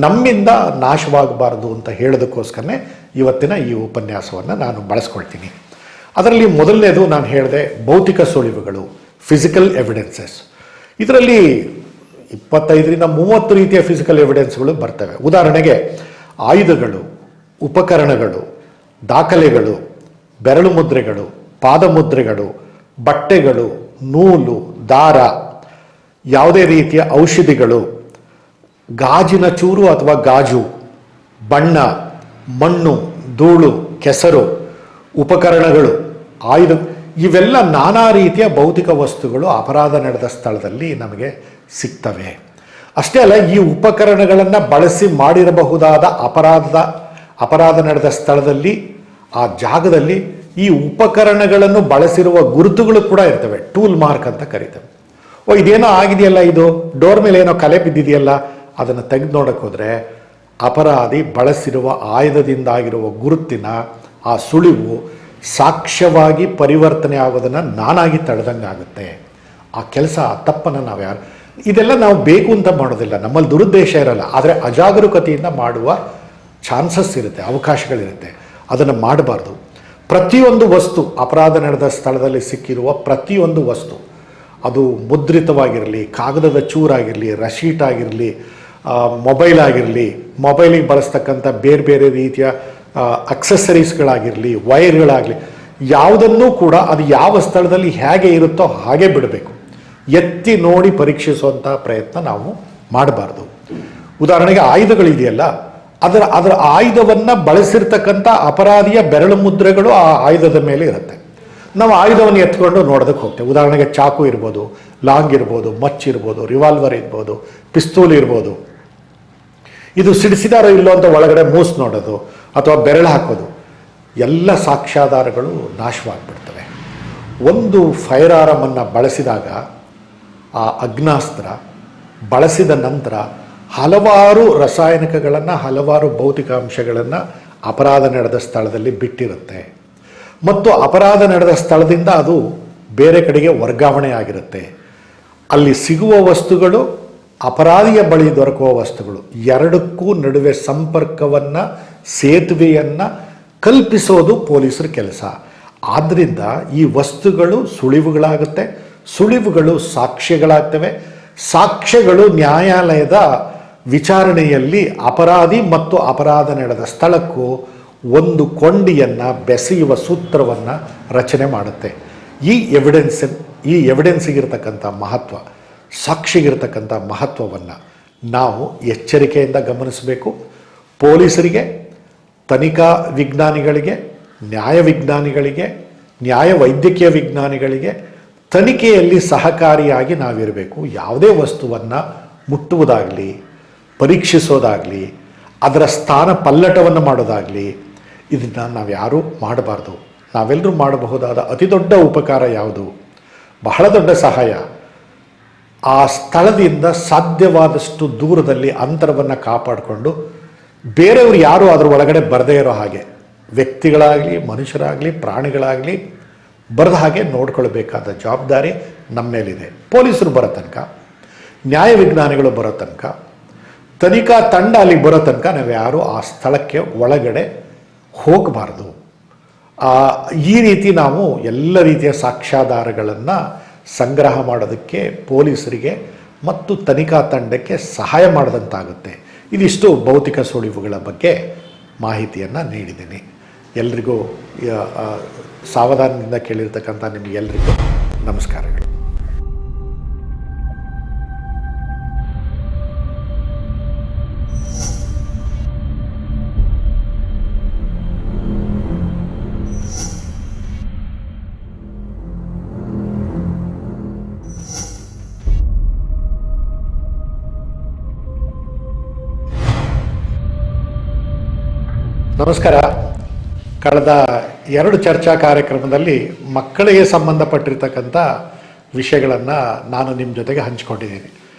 ನಮ್ಮಿಂದ ನಾಶವಾಗಬಾರದು ಅಂತ ಹೇಳೋದಕ್ಕೋಸ್ಕರನೇ ಇವತ್ತಿನ ಈ ಉಪನ್ಯಾಸವನ್ನು ನಾನು ಬಳಸ್ಕೊಳ್ತೀನಿ. ಅದರಲ್ಲಿ ಮೊದಲನೇದು ನಾನು ಹೇಳಿದೆ ಭೌತಿಕ ಸುಳಿವುಗಳು, ಫಿಸಿಕಲ್ ಎವಿಡೆನ್ಸಸ್. ಇದರಲ್ಲಿ 25ರಿಂದ 30 ರೀತಿಯ ಫಿಸಿಕಲ್ ಎವಿಡೆನ್ಸ್ಗಳು ಬರ್ತವೆ. ಉದಾಹರಣೆಗೆ ಆಯುಧಗಳು, ಉಪಕರಣಗಳು, ದಾಖಲೆಗಳು, ಬೆರಳು ಮುದ್ರೆಗಳು, ಪಾದಮುದ್ರೆಗಳು, ಬಟ್ಟೆಗಳು, ನೂಲು, ದಾರ, ಯಾವುದೇ ರೀತಿಯ ಔಷಧಿಗಳು, ಗಾಜಿನ ಚೂರು ಅಥವಾ ಗಾಜು, ಬಣ್ಣ, ಮಣ್ಣು, ಧೂಳು, ಕೆಸರು, ಉಪಕರಣಗಳು, ಆಯುಧ, ಇವೆಲ್ಲ ನಾನಾ ರೀತಿಯ ಭೌತಿಕ ವಸ್ತುಗಳು ಅಪರಾಧ ನಡೆದ ಸ್ಥಳದಲ್ಲಿ ನಮಗೆ ಸಿಗ್ತವೆ. ಅಷ್ಟೇ ಅಲ್ಲ, ಈ ಉಪಕರಣಗಳನ್ನು ಬಳಸಿ ಮಾಡಿರಬಹುದಾದ ಅಪರಾಧ ನಡೆದ ಸ್ಥಳದಲ್ಲಿ, ಆ ಜಾಗದಲ್ಲಿ ಈ ಉಪಕರಣಗಳನ್ನು ಬಳಸಿರುವ ಗುರುತುಗಳು ಕೂಡ ಇರ್ತವೆ. ಟೂಲ್ ಮಾರ್ಕ್ ಅಂತ ಕರೀತೇವೆ. ಇದೇನೋ ಆಗಿದೆಯಲ್ಲ, ಇದು ಡೋರ್ ಮೇಲೆ ಏನೋ ಕಲೆ ಬಿದ್ದಿದೆಯಲ್ಲ, ಅದನ್ನು ತೆಗೆದು ನೋಡಕ್ಕೆ ಹೋದರೆ ಅಪರಾಧಿ ಬಳಸಿರುವ ಆಯುಧದಿಂದ ಆಗಿರುವ ಗುರುತಿನ ಆ ಸುಳಿವು ಸಾಕ್ಷ್ಯವಾಗಿ ಪರಿವರ್ತನೆ ಆಗೋದನ್ನು ನಾನಾಗಿ ತಡೆದಂಗೆ ಆಗುತ್ತೆ. ಆ ಕೆಲಸ, ಆ ತಪ್ಪನ್ನು ನಾವು ಇದೆಲ್ಲ ನಾವು ಬೇಕು ಅಂತ ಮಾಡೋದಿಲ್ಲ, ನಮ್ಮಲ್ಲಿ ದುರುದ್ದೇಶ ಇರಲ್ಲ, ಆದರೆ ಅಜಾಗರೂಕತೆಯಿಂದ ಮಾಡುವ ಚಾನ್ಸಸ್ ಇರುತ್ತೆ, ಅವಕಾಶಗಳಿರುತ್ತೆ. ಅದನ್ನು ಮಾಡಬಾರ್ದು. ಪ್ರತಿಯೊಂದು ವಸ್ತು, ಅಪರಾಧ ನಡೆದ ಸ್ಥಳದಲ್ಲಿ ಸಿಕ್ಕಿರುವ ಪ್ರತಿಯೊಂದು ವಸ್ತು, ಅದು ಮುದ್ರಿತವಾಗಿರಲಿ, ಕಾಗದದ ಚೂರಾಗಿರಲಿ, ರಶೀಟ್ ಆಗಿರಲಿ, ಮೊಬೈಲ್ ಆಗಿರಲಿ, ಮೊಬೈಲಿಗೆ ಬಳಸ್ತಕ್ಕಂಥ ಬೇರೆ ಬೇರೆ ರೀತಿಯ ಅಕ್ಸೆಸರೀಸ್ಗಳಾಗಿರಲಿ, ವೈರ್ಗಳಾಗಲಿ, ಯಾವುದನ್ನೂ ಕೂಡ ಅದು ಯಾವ ಸ್ಥಳದಲ್ಲಿ ಹೇಗೆ ಇರುತ್ತೋ ಹಾಗೆ ಬಿಡಬೇಕು. ಎತ್ತಿ ನೋಡಿ ಪರೀಕ್ಷಿಸುವಂಥ ಪ್ರಯತ್ನ ನಾವು ಮಾಡಬಾರ್ದು. ಉದಾಹರಣೆಗೆ ಆಯುಧಗಳಿದೆಯಲ್ಲ, ಅದರ ಆಯುಧವನ್ನು ಬಳಸಿರ್ತಕ್ಕಂಥ ಅಪರಾಧಿಯ ಬೆರಳು ಮುದ್ರೆಗಳು ಆ ಆಯುಧದ ಮೇಲೆ ಇರುತ್ತೆ. ನಾವು ಆಯುಧವನ್ನು ಎತ್ಕೊಂಡು ನೋಡೋದಕ್ಕೆ ಹೋಗ್ತೇವೆ. ಉದಾಹರಣೆಗೆ ಚಾಕು ಇರ್ಬೋದು, ಲಾಂಗ್ ಇರ್ಬೋದು, ಮಚ್ಚಿರ್ಬೋದು, ರಿವಾಲ್ವರ್ ಇರ್ಬೋದು, ಪಿಸ್ತೂಲ್ ಇರ್ಬೋದು. ಇದು ಸಿಡಿಸಿದಾರೋ ಇಲ್ಲೋ ಅಂತ ಒಳಗಡೆ ಮೂಸ್ ನೋಡೋದು ಅಥವಾ ಬೆರಳು ಹಾಕೋದು, ಎಲ್ಲ ಸಾಕ್ಷ್ಯಾಧಾರಗಳು ನಾಶವಾಗಿಬಿಡ್ತವೆ. ಒಂದು ಫೈರ್ ಆರ್ಮನ್ನು ಬಳಸಿದಾಗ ಆ ಅಗ್ನಾಸ್ತ್ರ ಬಳಸಿದ ನಂತರ ಹಲವಾರು ರಾಸಾಯನಿಕಗಳನ್ನು, ಹಲವಾರು ಭೌತಿಕ ಅಂಶಗಳನ್ನು ಅಪರಾಧ ನಡೆದ ಸ್ಥಳದಲ್ಲಿ ಬಿಟ್ಟಿರುತ್ತೆ. ಮತ್ತು ಅಪರಾಧ ನಡೆದ ಸ್ಥಳದಿಂದ ಅದು ಬೇರೆ ಕಡೆಗೆ ವರ್ಗಾವಣೆ ಆಗಿರುತ್ತೆ. ಅಲ್ಲಿ ಸಿಗುವ ವಸ್ತುಗಳು, ಅಪರಾಧಿಯ ಬಳಿ ದೊರಕುವ ವಸ್ತುಗಳು, ಎರಡಕ್ಕೂ ನಡುವೆ ಸಂಪರ್ಕವನ್ನು, ಸೇತುವೆಯನ್ನು ಕಲ್ಪಿಸೋದು ಪೊಲೀಸರ ಕೆಲಸ. ಆದ್ದರಿಂದ ಈ ವಸ್ತುಗಳು ಸುಳಿವುಗಳಾಗುತ್ತೆ, ಸುಳಿವುಗಳು ಸಾಕ್ಷ್ಯಗಳಾಗ್ತವೆ, ಸಾಕ್ಷ್ಯಗಳು ನ್ಯಾಯಾಲಯದ ವಿಚಾರಣೆಯಲ್ಲಿ ಅಪರಾಧಿ ಮತ್ತು ಅಪರಾಧ ನಡೆದ ಸ್ಥಳಕ್ಕೂ ಒಂದು ಕೊಂಡಿಯನ್ನು ಬೆಸೆಯುವ ಸೂತ್ರವನ್ನು ರಚನೆ ಮಾಡುತ್ತೆ. ಈ ಎವಿಡೆನ್ಸಿಗಿರ್ತಕ್ಕಂಥ ಮಹತ್ವ, ಸಾಕ್ಷಿಗಿರ್ತಕ್ಕಂಥ ಮಹತ್ವವನ್ನು ನಾವು ಎಚ್ಚರಿಕೆಯಿಂದ ಗಮನಿಸಬೇಕು. ಪೊಲೀಸರಿಗೆ, ತನಿಖಾ ವಿಜ್ಞಾನಿಗಳಿಗೆ, ನ್ಯಾಯ ವಿಜ್ಞಾನಿಗಳಿಗೆ, ನ್ಯಾಯ ವೈದ್ಯಕೀಯ ವಿಜ್ಞಾನಿಗಳಿಗೆ ತನಿಖೆಯಲ್ಲಿ ಸಹಕಾರಿಯಾಗಿ ನಾವಿರಬೇಕು. ಯಾವುದೇ ವಸ್ತುವನ್ನು ಮುಟ್ಟುವುದಾಗಲಿ, ಪರೀಕ್ಷಿಸೋದಾಗಲಿ, ಅದರ ಸ್ಥಾನ ಪಲ್ಲಟವನ್ನು ಮಾಡೋದಾಗಲಿ, ಇದನ್ನು ನಾವು ಯಾರೂ ಮಾಡಬಾರ್ದು. ನಾವೆಲ್ಲರೂ ಮಾಡಬಹುದಾದ ಅತಿ ದೊಡ್ಡ ಉಪಕಾರ ಯಾವುದು? ಬಹಳ ದೊಡ್ಡ ಸಹಾಯ, ಆ ಸ್ಥಳದಿಂದ ಸಾಧ್ಯವಾದಷ್ಟು ದೂರದಲ್ಲಿ ಅಂತರವನ್ನು ಕಾಪಾಡಿಕೊಂಡು ಬೇರೆಯವರು ಯಾರೂ ಅದರ ಒಳಗಡೆ ಬರದೇ ಇರೋ ಹಾಗೆ, ವ್ಯಕ್ತಿಗಳಾಗಲಿ, ಮನುಷ್ಯರಾಗಲಿ, ಪ್ರಾಣಿಗಳಾಗಲಿ ಬರದ ಹಾಗೆ ನೋಡ್ಕೊಳ್ಬೇಕಾದ ಜವಾಬ್ದಾರಿ ನಮ್ಮ ಮೇಲಿದೆ. ಪೊಲೀಸರು ಬರೋ ತನಕ, ನ್ಯಾಯ ವಿಜ್ಞಾನಿಗಳು ಬರೋ ತನಕ, ತನಿಖಾ ತಂಡ ಅಲ್ಲಿಗೆ ಬರೋ ತನಕ ನಾವು ಯಾರೂ ಆ ಸ್ಥಳಕ್ಕೆ ಒಳಗಡೆ ಹೋಗಬಾರ್ದು. ಈ ರೀತಿ ನಾವು ಎಲ್ಲ ರೀತಿಯ ಸಾಕ್ಷ್ಯಾಧಾರಗಳನ್ನು ಸಂಗ್ರಹ ಮಾಡೋದಕ್ಕೆ ಪೊಲೀಸರಿಗೆ ಮತ್ತು ತನಿಖಾ ತಂಡಕ್ಕೆ ಸಹಾಯ ಮಾಡಿದಂತಾಗುತ್ತೆ. ಇದಿಷ್ಟು ಭೌತಿಕ ಸುಳಿವುಗಳ ಬಗ್ಗೆ ಮಾಹಿತಿಯನ್ನು ನೀಡಿದ್ದೀನಿ. ಎಲ್ರಿಗೂ ಸಾವಧಾನದಿಂದ ಕೇಳಿರ್ತಕ್ಕಂಥ ನಿಮಗೆಲ್ಲರಿಗೂ ನಮಸ್ಕಾರಗಳು. ನಮಸ್ಕಾರ. ಕಳೆದ 2 ಚರ್ಚಾ ಕಾರ್ಯಕ್ರಮದಲ್ಲಿ ಮಕ್ಕಳಿಗೆ ಸಂಬಂಧಪಟ್ಟಿರ್ತಕ್ಕಂಥ ವಿಷಯಗಳನ್ನು ನಾನು ನಿಮ್ಮ ಜೊತೆಗೆ ಹಂಚಿಕೊಂಡಿದ್ದೀನಿ.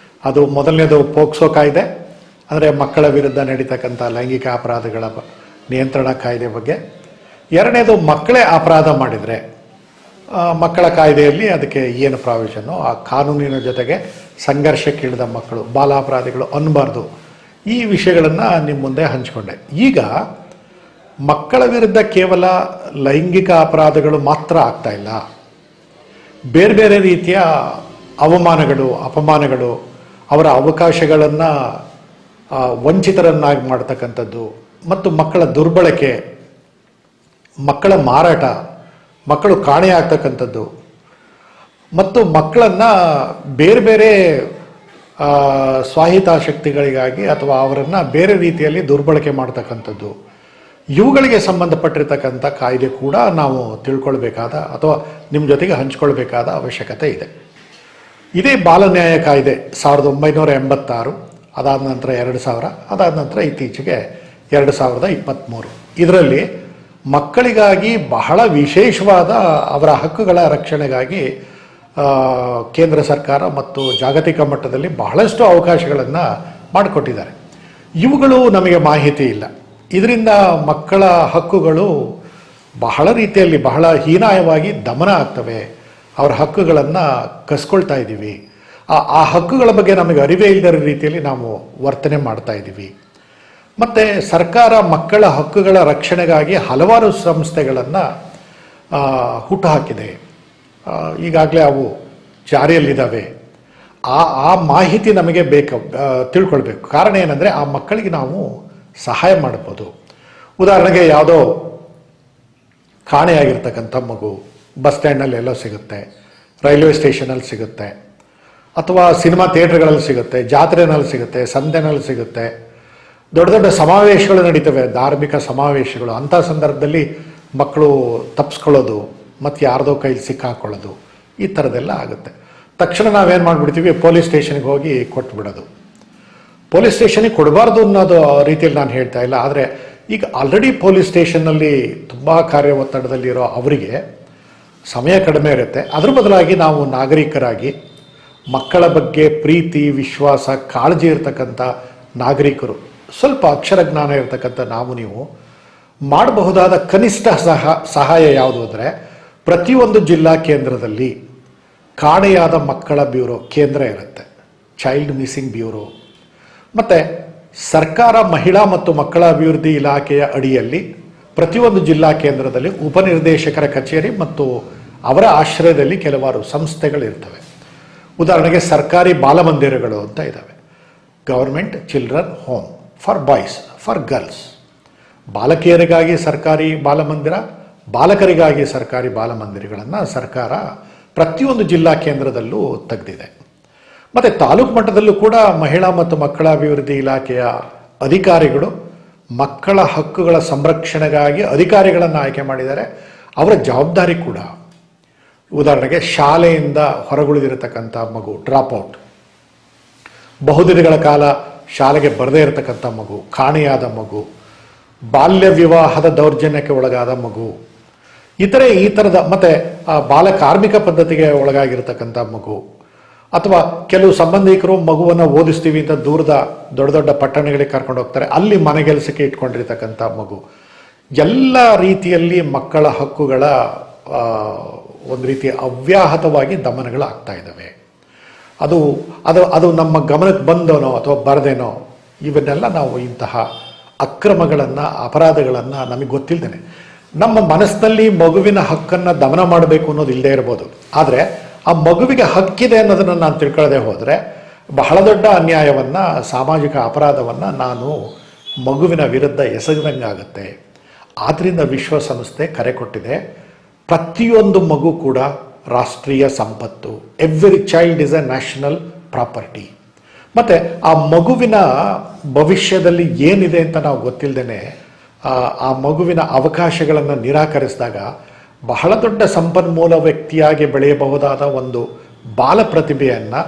ಅದು ಮೊದಲನೇದು ಪೋಕ್ಸೋ ಕಾಯ್ದೆ, ಅಂದರೆ ಮಕ್ಕಳ ವಿರುದ್ಧ ನಡೀತಕ್ಕಂಥ ಲೈಂಗಿಕ ಅಪರಾಧಗಳ ನಿಯಂತ್ರಣ ಕಾಯ್ದೆ ಬಗ್ಗೆ. ಎರಡನೇದು ಮಕ್ಕಳೇ ಅಪರಾಧ ಮಾಡಿದರೆ ಮಕ್ಕಳ ಕಾಯ್ದೆಯಲ್ಲಿ ಅದಕ್ಕೆ ಏನು ಪ್ರಾವಿಷನ್ನು, ಆ ಕಾನೂನಿನ ಜೊತೆಗೆ ಸಂಘರ್ಷಕ್ಕಿಳಿದ ಮಕ್ಕಳು, ಬಾಲಾಪರಾಧಿಗಳು ಅನ್ನಬಾರ್ದು. ಈ ವಿಷಯಗಳನ್ನು ನಿಮ್ಮ ಮುಂದೆ ಹಂಚಿಕೊಂಡೆ. ಈಗ ಮಕ್ಕಳ ವಿರುದ್ಧ ಕೇವಲ ಲೈಂಗಿಕ ಅಪರಾಧಗಳು ಮಾತ್ರ ಆಗ್ತಾ ಇಲ್ಲ, ಬೇರೆ ಬೇರೆ ರೀತಿಯ ಅವಮಾನಗಳು, ಅಪಮಾನಗಳು, ಅವರ ಅವಕಾಶಗಳನ್ನು ವಂಚಿತರನ್ನಾಗಿ ಮಾಡ್ತಕ್ಕಂಥದ್ದು, ಮತ್ತು ಮಕ್ಕಳ ದುರ್ಬಳಕೆ, ಮಕ್ಕಳ ಮಾರಾಟ, ಮಕ್ಕಳು ಕಾಣೆಯಾಗ್ತಕ್ಕಂಥದ್ದು, ಮತ್ತು ಮಕ್ಕಳನ್ನು ಬೇರೆ ಬೇರೆ ಸ್ವಾಹಿತಾಸಕ್ತಿಗಳಿಗಾಗಿ ಅಥವಾ ಅವರನ್ನು ಬೇರೆ ರೀತಿಯಲ್ಲಿ ದುರ್ಬಳಕೆ ಮಾಡ್ತಕ್ಕಂಥದ್ದು, ಇವುಗಳಿಗೆ ಸಂಬಂಧಪಟ್ಟಿರ್ತಕ್ಕಂಥ ಕಾಯ್ದೆ ಕೂಡ ನಾವು ತಿಳ್ಕೊಳ್ಬೇಕಾದ ಅಥವಾ ನಿಮ್ಮ ಜೊತೆಗೆ ಹಂಚ್ಕೊಳ್ಬೇಕಾದ ಅವಶ್ಯಕತೆ ಇದೆ. ಇದೇ ಬಾಲ ನ್ಯಾಯ ಕಾಯ್ದೆ 1986, ಅದಾದ ನಂತರ 2000, ಅದಾದ ನಂತರ ಇತ್ತೀಚೆಗೆ 2023. ಇದರಲ್ಲಿ ಮಕ್ಕಳಿಗಾಗಿ ಬಹಳ ವಿಶೇಷವಾದ ಅವರ ಹಕ್ಕುಗಳ ರಕ್ಷಣೆಗಾಗಿ ಕೇಂದ್ರ ಸರ್ಕಾರ ಮತ್ತು ಜಾಗತಿಕ ಮಟ್ಟದಲ್ಲಿ ಬಹಳಷ್ಟು ಅವಕಾಶಗಳನ್ನು ಮಾಡಿಕೊಟ್ಟಿದ್ದಾರೆ. ಇವುಗಳು ನಮಗೆ ಮಾಹಿತಿ ಇಲ್ಲ. ಇದರಿಂದ ಮಕ್ಕಳ ಹಕ್ಕುಗಳು ಬಹಳ ರೀತಿಯಲ್ಲಿ ಬಹಳ ಹೀನಾಯವಾಗಿ ದಮನ ಆಗ್ತವೆ. ಅವರ ಹಕ್ಕುಗಳನ್ನು ಕಸ್ಕೊಳ್ತಾ ಇದ್ದೀವಿ. ಆ ಹಕ್ಕುಗಳ ಬಗ್ಗೆ ನಮಗೆ ಅರಿವೇ ಇಲ್ಲದ ರೀತಿಯಲ್ಲಿ ನಾವು ವರ್ತನೆ ಮಾಡ್ತಾ ಇದ್ದೀವಿ. ಮತ್ತು ಸರ್ಕಾರ ಮಕ್ಕಳ ಹಕ್ಕುಗಳ ರಕ್ಷಣೆಗಾಗಿ ಹಲವಾರು ಸಂಸ್ಥೆಗಳನ್ನು ಹುಟ್ಟುಹಾಕಿದೆ. ಈಗಾಗಲೇ ಅವು ಜಾರಿಯಲ್ಲಿದ್ದಾವೆ. ಆ ಮಾಹಿತಿ ನಮಗೆ ತಿಳ್ಕೊಳ್ಬೇಕು. ಕಾರಣ ಏನಂದರೆ ಆ ಮಕ್ಕಳಿಗೆ ನಾವು ಸಹಾಯ ಮಾಡ್ಬೋದು. ಉದಾಹರಣೆಗೆ ಯಾವುದೋ ಕಾಣೆಯಾಗಿರ್ತಕ್ಕಂಥ ಮಗು ಬಸ್ ಸ್ಟ್ಯಾಂಡ್ನಲ್ಲಿ ಎಲ್ಲೋ ಸಿಗುತ್ತೆ, ರೈಲ್ವೆ ಸ್ಟೇಷನಲ್ಲಿ ಸಿಗುತ್ತೆ, ಅಥವಾ ಸಿನಿಮಾ ಥಿಯೇಟ್ರ್ಗಳಲ್ಲಿ ಸಿಗುತ್ತೆ, ಜಾತ್ರೆನಲ್ಲಿ ಸಿಗುತ್ತೆ, ಸಂತೆನಲ್ಲಿ ಸಿಗುತ್ತೆ, ದೊಡ್ಡ ದೊಡ್ಡ ಸಮಾವೇಶಗಳು ನಡೀತವೆ, ಧಾರ್ಮಿಕ ಸಮಾವೇಶಗಳು. ಅಂಥ ಸಂದರ್ಭದಲ್ಲಿ ಮಕ್ಕಳು ತಪ್ಪಿಸ್ಕೊಳ್ಳೋದು ಮತ್ತು ಯಾರ್ದೋ ಕೈಲಿ ಸಿಕ್ಕಾಕೊಳ್ಳೋದು, ಈ ಥರದ್ದೆಲ್ಲ ಆಗುತ್ತೆ. ತಕ್ಷಣ ನಾವೇನು ಮಾಡಿಬಿಡ್ತೀವಿ, ಪೊಲೀಸ್ ಸ್ಟೇಷನ್ಗೆ ಹೋಗಿ ಕೊಟ್ಬಿಡೋದು. ಪೊಲೀಸ್ ಸ್ಟೇಷನಿಗೆ ಕೊಡಬಾರ್ದು ಅನ್ನೋದು ರೀತಿಯಲ್ಲಿ ನಾನು ಹೇಳ್ತಾ ಇಲ್ಲ. ಆದರೆ ಈಗ ಆಲ್ರೆಡಿ ಪೊಲೀಸ್ ಸ್ಟೇಷನ್ನಲ್ಲಿ ತುಂಬ ಕಾರ್ಯ ಒತ್ತಡದಲ್ಲಿರೋ ಅವರಿಗೆ ಸಮಯ ಕಡಿಮೆ ಇರುತ್ತೆ. ಅದ್ರ ಬದಲಾಗಿ ನಾವು ನಾಗರಿಕರಾಗಿ ಮಕ್ಕಳ ಬಗ್ಗೆ ಪ್ರೀತಿ, ವಿಶ್ವಾಸ, ಕಾಳಜಿ ಇರತಕ್ಕಂಥ ನಾಗರಿಕರು, ಸ್ವಲ್ಪ ಅಕ್ಷರ ಜ್ಞಾನ ಇರತಕ್ಕಂಥ ನೀವು ಮಾಡಬಹುದಾದ ಕನಿಷ್ಠ ಸಹಾಯ ಯಾವುದು ಅಂದರೆ, ಪ್ರತಿಯೊಂದು ಜಿಲ್ಲಾ ಕೇಂದ್ರದಲ್ಲಿ ಕಾಣೆಯಾದ ಮಕ್ಕಳ ಬ್ಯೂರೋ ಕೇಂದ್ರ ಇರುತ್ತೆ, ಚೈಲ್ಡ್ ಮಿಸ್ಸಿಂಗ್ ಬ್ಯೂರೋ. ಮತ್ತು ಸರ್ಕಾರ ಮಹಿಳಾ ಮತ್ತು ಮಕ್ಕಳ ಅಭಿವೃದ್ಧಿ ಇಲಾಖೆಯ ಅಡಿಯಲ್ಲಿ ಪ್ರತಿಯೊಂದು ಜಿಲ್ಲಾ ಕೇಂದ್ರದಲ್ಲಿ ಉಪನಿರ್ದೇಶಕರ ಕಚೇರಿ ಮತ್ತು ಅವರ ಆಶ್ರಯದಲ್ಲಿ ಕೆಲವಾರು ಸಂಸ್ಥೆಗಳಿರ್ತವೆ. ಉದಾಹರಣೆಗೆ ಸರ್ಕಾರಿ ಬಾಲಮಂದಿರಗಳು ಅಂತ ಇದ್ದಾವೆ, government children home for boys, for girls. ಬಾಲಕಿಯರಿಗಾಗಿ ಸರ್ಕಾರಿ ಬಾಲಮಂದಿರ, ಬಾಲಕರಿಗಾಗಿ ಸರ್ಕಾರಿ ಬಾಲಮಂದಿರಗಳನ್ನು ಸರ್ಕಾರ ಪ್ರತಿಯೊಂದು ಜಿಲ್ಲಾ ಕೇಂದ್ರದಲ್ಲೂ ತೆಗೆದಿದೆ. ಮತ್ತು ತಾಲೂಕು ಮಟ್ಟದಲ್ಲೂ ಕೂಡ ಮಹಿಳಾ ಮತ್ತು ಮಕ್ಕಳ ಅಭಿವೃದ್ಧಿ ಇಲಾಖೆಯ ಅಧಿಕಾರಿಗಳು ಮಕ್ಕಳ ಹಕ್ಕುಗಳ ಸಂರಕ್ಷಣೆಗಾಗಿ ಅಧಿಕಾರಿಗಳನ್ನು ಆಯ್ಕೆ ಮಾಡಿದ್ದಾರೆ. ಅವರ ಜವಾಬ್ದಾರಿ ಕೂಡ, ಉದಾಹರಣೆಗೆ ಶಾಲೆಯಿಂದ ಹೊರಗುಳಿದಿರತಕ್ಕಂಥ ಮಗು, ಡ್ರಾಪ್ಔಟ್, ಬಹುದಿನಗಳ ಕಾಲ ಶಾಲೆಗೆ ಬರದೇ ಇರತಕ್ಕಂಥ ಮಗು, ಕಾಣೆಯಾದ ಮಗು, ಬಾಲ್ಯ ವಿವಾಹದ ದೌರ್ಜನ್ಯಕ್ಕೆ ಒಳಗಾದ ಮಗು, ಈ ಥರದ ಮತ್ತು ಬಾಲ ಕಾರ್ಮಿಕ ಪದ್ಧತಿಗೆ ಒಳಗಾಗಿರ್ತಕ್ಕಂಥ ಮಗು, ಅಥವಾ ಕೆಲವು ಸಂಬಂಧಿಕರು ಮಗುವನ್ನು ಓದಿಸ್ತೀವಿ ಅಂತ ದೂರದ ದೊಡ್ಡ ದೊಡ್ಡ ಪಟ್ಟಣಗಳಿಗೆ ಕರ್ಕೊಂಡು ಹೋಗ್ತಾರೆ, ಅಲ್ಲಿ ಮನೆಗೆಲಸಕ್ಕೆ ಇಟ್ಕೊಂಡಿರ್ತಕ್ಕಂಥ ಮಗು, ಎಲ್ಲ ರೀತಿಯಲ್ಲಿ ಮಕ್ಕಳ ಹಕ್ಕುಗಳ ಒಂದು ರೀತಿ ಅವ್ಯಾಹತವಾಗಿ ದಮನಗಳಾಗ್ತಾ ಇದ್ದಾವೆ. ಅದು ಅದು ಅದು ನಮ್ಮ ಗಮನಕ್ಕೆ ಬಂದೋನೋ ಅಥವಾ ಬರದೇನೋ, ಇವನ್ನೆಲ್ಲ ನಾವು ಇಂತಹ ಅಕ್ರಮಗಳನ್ನು, ಅಪರಾಧಗಳನ್ನು ನಮಗೆ ಗೊತ್ತಿಲ್ಲದೇನೆ ನಮ್ಮ ಮನಸ್ಸಿನಲ್ಲಿ ಮಗುವಿನ ಹಕ್ಕನ್ನು ದಮನ ಮಾಡಬೇಕು ಅನ್ನೋದು ಇಲ್ಲದೇ ಇರ್ಬೋದು. ಆದರೆ ಆ ಮಗುವಿಗೆ ಹಕ್ಕಿದೆ ಅನ್ನೋದನ್ನು ನಾನು ತಿಳ್ಕೊಳ್ಳದೆ ಹೋದರೆ ಬಹಳ ದೊಡ್ಡ ಅನ್ಯಾಯವನ್ನು, ಸಾಮಾಜಿಕ ಅಪರಾಧವನ್ನು ನಾನು ಮಗುವಿನ ವಿರುದ್ಧ ಎಸಗದಂಗಾಗುತ್ತೆ. ಆದ್ದರಿಂದ ವಿಶ್ವಸಂಸ್ಥೆ ಕರೆ ಕೊಟ್ಟಿದೆ, ಪ್ರತಿಯೊಂದು ಮಗು ಕೂಡ ರಾಷ್ಟ್ರೀಯ ಸಂಪತ್ತು. Every child is A national property. ಮತ್ತು ಆ ಮಗುವಿನ ಭವಿಷ್ಯದಲ್ಲಿ ಏನಿದೆ ಅಂತ ನಾವು ಗೊತ್ತಿಲ್ಲದೇ ಆ ಮಗುವಿನ ಅವಕಾಶಗಳನ್ನು ನಿರಾಕರಿಸಿದಾಗ ಬಹಳ ದೊಡ್ಡ ಸಂಪನ್ಮೂಲ ವ್ಯಕ್ತಿಯಾಗಿ ಬೆಳೆಯಬಹುದಾದ ಒಂದು ಬಾಲ ಪ್ರತಿಭೆಯನ್ನು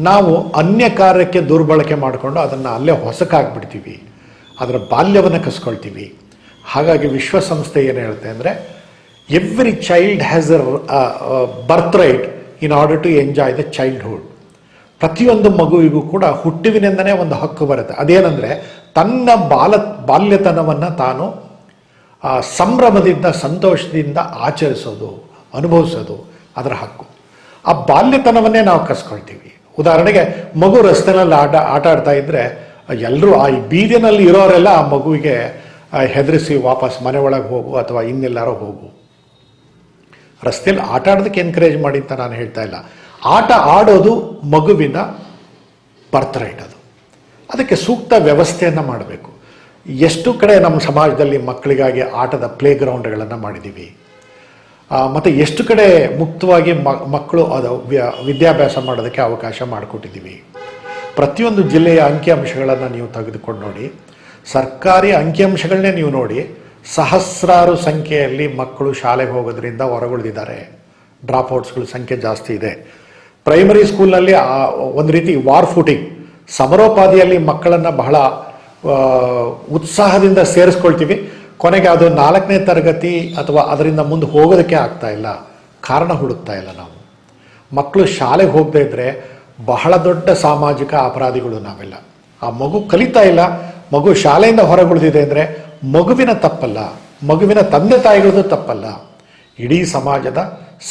ನಾವು ಅನ್ಯ ಕಾರ್ಯಕ್ಕೆ ದುರ್ಬಳಕೆ ಮಾಡಿಕೊಂಡು ಅದನ್ನು ಅಲ್ಲೇ ಹೊಸಕಾಗ್ಬಿಡ್ತೀವಿ, ಅದರ ಬಾಲ್ಯವನ್ನು ಕಸ್ಕೊಳ್ತೀವಿ. ಹಾಗಾಗಿ ವಿಶ್ವಸಂಸ್ಥೆ ಏನು ಹೇಳುತ್ತೆ ಅಂದರೆ, every child has a birth right in order to enjoy the childhood. ಪ್ರತಿಯೊಂದು ಮಗುವಿಗೂ ಕೂಡ ಹುಟ್ಟುವಿನಿಂದನೇ ಒಂದು ಹಕ್ಕು ಬರುತ್ತೆ. ಅದೇನೆಂದರೆ ತನ್ನ ಬಾಲ್ಯತನವನ್ನು ತಾನು ಸಂಭ್ರಮದಿಂದ, ಸಂತೋಷದಿಂದ ಆಚರಿಸೋದು, ಅನುಭವಿಸೋದು ಅದರ ಹಕ್ಕು. ಆ ಬಾಲ್ಯತನವನ್ನೇ ನಾವು ಕಸ್ಕೊಳ್ತೀವಿ. ಉದಾಹರಣೆಗೆ ಮಗು ರಸ್ತೆನಲ್ಲಿ ಆಟ ಆಡ್ತಾ ಇದ್ದರೆ ಎಲ್ಲರೂ ಆ ಬೀದಿನಲ್ಲಿ ಇರೋರೆಲ್ಲ ಆ ಮಗುವಿಗೆ ಹೆದರಿಸಿ ವಾಪಸ್ ಮನೆ ಒಳಗೆ ಹೋಗು ಅಥವಾ ಇನ್ನೆಲ್ಲಾರೋ ಹೋಗು. ರಸ್ತೆಯಲ್ಲಿ ಆಟ ಆಡೋದಕ್ಕೆ ಎನ್ಕರೇಜ್ ಮಾಡಿ ಅಂತ ನಾನು ಹೇಳ್ತಾ ಇಲ್ಲ. ಆಟ ಆಡೋದು ಮಗುವಿನ ಬರ್ತ್ ರೈಟ್. ಅದಕ್ಕೆ ಸೂಕ್ತ ವ್ಯವಸ್ಥೆಯನ್ನು ಮಾಡಬೇಕು. ಎಷ್ಟು ಕಡೆ ನಮ್ಮ ಸಮಾಜದಲ್ಲಿ ಮಕ್ಕಳಿಗಾಗಿ ಆಟದ ಪ್ಲೇ ಗ್ರೌಂಡ್ಗಳನ್ನು ಮಾಡಿದ್ದೀವಿ, ಮತ್ತು ಎಷ್ಟು ಕಡೆ ಮುಕ್ತವಾಗಿ ಮಕ್ಕಳು ಅದು ವಿದ್ಯಾಭ್ಯಾಸ ಮಾಡೋದಕ್ಕೆ ಅವಕಾಶ ಮಾಡಿಕೊಟ್ಟಿದ್ದೀವಿ. ಪ್ರತಿಯೊಂದು ಜಿಲ್ಲೆಯ ಅಂಕಿಅಂಶಗಳನ್ನು ನೀವು ತೆಗೆದುಕೊಂಡು ನೋಡಿ, ಸರ್ಕಾರಿ ಅಂಕಿಅಂಶಗಳನ್ನೇ ನೀವು ನೋಡಿ, ಸಹಸ್ರಾರು ಸಂಖ್ಯೆಯಲ್ಲಿ ಮಕ್ಕಳು ಶಾಲೆಗೆ ಹೋಗೋದ್ರಿಂದ ಹೊರಗುಳಿದಿದ್ದಾರೆ. ಡ್ರಾಪ್ಔಟ್ಸ್ಗಳ ಸಂಖ್ಯೆ ಜಾಸ್ತಿ ಇದೆ. ಪ್ರೈಮರಿ ಸ್ಕೂಲ್ನಲ್ಲಿ ಒಂದು ರೀತಿ ವಾರ್ ಫೂಟಿಂಗ್, ಸಮರೋಪಾದಿಯಲ್ಲಿ ಮಕ್ಕಳನ್ನು ಬಹಳ ಉತ್ಸಾಹದಿಂದ ಸೇರಿಸ್ಕೊಳ್ತೀವಿ. ಕೊನೆಗೆ ಅದು 4ನೇ ತರಗತಿ ಅಥವಾ ಅದರಿಂದ ಮುಂದೆ ಹೋಗೋದಕ್ಕೆ ಆಗ್ತಾ ಇಲ್ಲ. ಕಾರಣ ಹುಡುಕ್ತಾ ಇಲ್ಲ ನಾವು. ಮಕ್ಕಳು ಶಾಲೆಗೆ ಹೋಗದೇ ಇದ್ದರೆ ಬಹಳ ದೊಡ್ಡ ಸಾಮಾಜಿಕ ಅಪರಾಧಿಗಳು ನಾವೆಲ್ಲ. ಆ ಮಗು ಕಲಿತಾ ಇಲ್ಲ, ಮಗು ಶಾಲೆಯಿಂದ ಹೊರಗುಳಿದಿದೆ ಅಂದರೆ ಮಗುವಿನ ತಪ್ಪಲ್ಲ, ಮಗುವಿನ ತಂದೆ ತಾಯಿಗಳದ್ದು ತಪ್ಪಲ್ಲ. ಇಡೀ ಸಮಾಜದ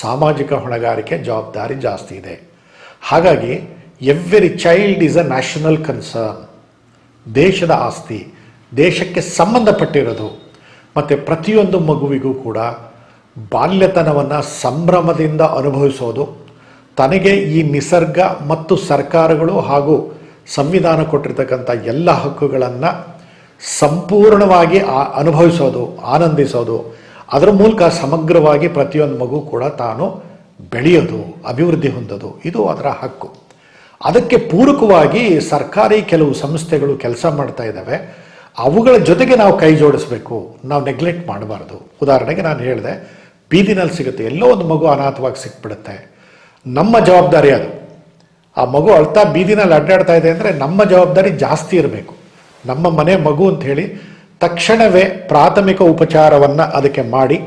ಸಾಮಾಜಿಕ ಹೊಣೆಗಾರಿಕೆ, ಜವಾಬ್ದಾರಿ ಜಾಸ್ತಿ ಇದೆ. ಹಾಗಾಗಿ every child is a national concern. ದೇಶದ ಆಸ್ತಿ, ದೇಶಕ್ಕೆ ಸಂಬಂಧಪಟ್ಟಿರೋದು. ಮತ್ತು ಪ್ರತಿಯೊಂದು ಮಗುವಿಗೂ ಕೂಡ ಬಾಲ್ಯತನವನ್ನು ಸಂಭ್ರಮದಿಂದ ಅನುಭವಿಸೋದು, ತನಗೆ ಈ ನಿಸರ್ಗ ಮತ್ತು ಸರ್ಕಾರಗಳು ಹಾಗೂ ಸಂವಿಧಾನ ಕೊಟ್ಟಿರ್ತಕ್ಕಂಥ ಎಲ್ಲ ಹಕ್ಕುಗಳನ್ನು ಸಂಪೂರ್ಣವಾಗಿ ಅನುಭವಿಸೋದು, ಆನಂದಿಸೋದು, ಅದರ ಮೂಲಕ ಸಮಗ್ರವಾಗಿ ಪ್ರತಿಯೊಂದು ಮಗು ಕೂಡ ತಾನು ಬೆಳೆಯೋದು, ಅಭಿವೃದ್ಧಿ ಹೊಂದೋದು, ಇದು ಅದರ ಹಕ್ಕು. ಅದಕ್ಕೆ ಪೂರಕವಾಗಿ ಸರ್ಕಾರಿ ಕೆಲವು ಸಂಸ್ಥೆಗಳು ಕೆಲಸ ಮಾಡ್ತಾ ಇದ್ದಾವೆ. ಅವುಗಳ ಜೊತೆಗೆ ನಾವು ಕೈ ಜೋಡಿಸ್ಬೇಕು, ನಾವು ನೆಗ್ಲೆಕ್ಟ್ ಮಾಡಬಾರ್ದು. ಉದಾಹರಣೆಗೆ ನಾನು ಹೇಳಿದೆ, ಬೀದಿನಲ್ಲಿ ಸಿಗುತ್ತೆ, ಎಲ್ಲೋ ಒಂದು ಮಗು ಅನಾಥವಾಗಿ ಸಿಕ್ಬಿಡುತ್ತೆ, ನಮ್ಮ ಜವಾಬ್ದಾರಿ ಅದು. ಆ ಮಗು ಅಳ್ತಾ ಬೀದಿನಲ್ಲಿ ಅಡ್ಡಾಡ್ತಾ ಇದೆ ಅಂದರೆ ನಮ್ಮ ಜವಾಬ್ದಾರಿ ಜಾಸ್ತಿ ಇರಬೇಕು. ನಮ್ಮ ಮನೆ ಮಗು ಅಂತ ಹೇಳಿ ತಕ್ಷಣವೇ ಪ್ರಾಥಮಿಕ ಉಪಚಾರವನ್ನು ಅದಕ್ಕೆ ಮಾಡಿ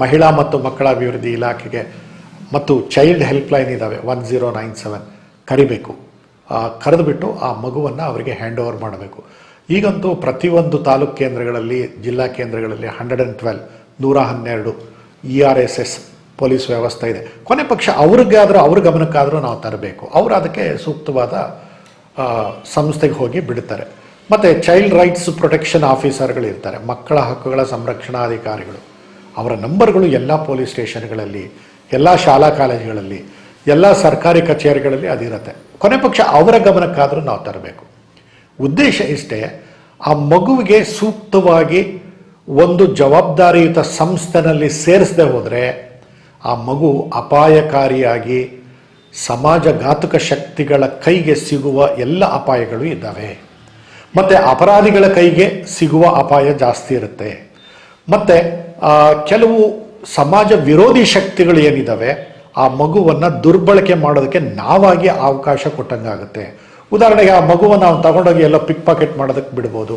ಮಹಿಳಾ ಮತ್ತು ಮಕ್ಕಳ ಅಭಿವೃದ್ಧಿ ಇಲಾಖೆಗೆ ಮತ್ತು ಚೈಲ್ಡ್ ಹೆಲ್ಪ್ಲೈನ್ ಇದ್ದಾವೆ 1097 ಕರಿಬೇಕು. ಕರೆದುಬಿಟ್ಟು ಆ ಮಗುವನ್ನು ಅವರಿಗೆ ಹ್ಯಾಂಡ್ ಓವರ್ ಮಾಡಬೇಕು. ಈಗಂತೂ ಪ್ರತಿಯೊಂದು ತಾಲೂಕು ಕೇಂದ್ರಗಳಲ್ಲಿ, ಜಿಲ್ಲಾ ಕೇಂದ್ರಗಳಲ್ಲಿ 112 ERSS ಪೊಲೀಸ್ ವ್ಯವಸ್ಥೆ ಇದೆ. ಕೊನೆ ಪಕ್ಷ ಅವ್ರಿಗಾದರೂ, ಅವ್ರ ಗಮನಕ್ಕಾದರೂ ನಾವು ತರಬೇಕು. ಅವರು ಅದಕ್ಕೆ ಸೂಕ್ತವಾದ ಸಂಸ್ಥೆಗೆ ಹೋಗಿ ಬಿಡ್ತಾರೆ. ಮತ್ತು ಚೈಲ್ಡ್ ರೈಟ್ಸ್ ಪ್ರೊಟೆಕ್ಷನ್ ಆಫೀಸರ್ಗಳಿರ್ತಾರೆ, ಮಕ್ಕಳ ಹಕ್ಕುಗಳ ಸಂರಕ್ಷಣಾಧಿಕಾರಿಗಳು. ಅವರ ನಂಬರ್ಗಳು ಎಲ್ಲ ಪೊಲೀಸ್ ಸ್ಟೇಷನ್ಗಳಲ್ಲಿ, ಎಲ್ಲ ಶಾಲಾ ಕಾಲೇಜುಗಳಲ್ಲಿ ಎಲ್ಲ ಸರ್ಕಾರಿ ಕಚೇರಿಗಳಲ್ಲಿ ಅದಿರುತ್ತೆ. ಕೊನೆ ಪಕ್ಷ ಅವರ ಗಮನಕ್ಕಾದರೂ ನಾವು ತರಬೇಕು. ಉದ್ದೇಶ ಇಷ್ಟೇ, ಆ ಮಗುವಿಗೆ ಸೂಕ್ತವಾಗಿ ಒಂದು ಜವಾಬ್ದಾರಿಯುತ ಸಂಸ್ಥೆನಲ್ಲಿ ಸೇರಿಸದೆ ಹೋದರೆ ಆ ಮಗು ಅಪಾಯಕಾರಿಯಾಗಿ ಸಮಾಜಘಾತುಕ ಶಕ್ತಿಗಳ ಕೈಗೆ ಸಿಗುವ ಎಲ್ಲ ಅಪಾಯಗಳು ಇದ್ದಾವೆ. ಮತ್ತು ಅಪರಾಧಿಗಳ ಕೈಗೆ ಸಿಗುವ ಅಪಾಯ ಜಾಸ್ತಿ ಇರುತ್ತೆ. ಮತ್ತು ಕೆಲವು ಸಮಾಜ ವಿರೋಧಿ ಶಕ್ತಿಗಳು ಏನಿದ್ದಾವೆ ಆ ಮಗುವನ್ನು ದುರ್ಬಳಕೆ ಮಾಡೋದಕ್ಕೆ ನಾವಾಗಿ ಅವಕಾಶ ಕೊಟ್ಟಂಗಾಗುತ್ತೆ. ಉದಾಹರಣೆಗೆ ಆ ಮಗುವನ್ನು ನಾವು ತಗೊಂಡೋಗಿ ಎಲ್ಲೋ ಪಿಕ್ ಪಾಕೆಟ್ ಮಾಡೋದಕ್ಕೆ ಬಿಡ್ಬೋದು,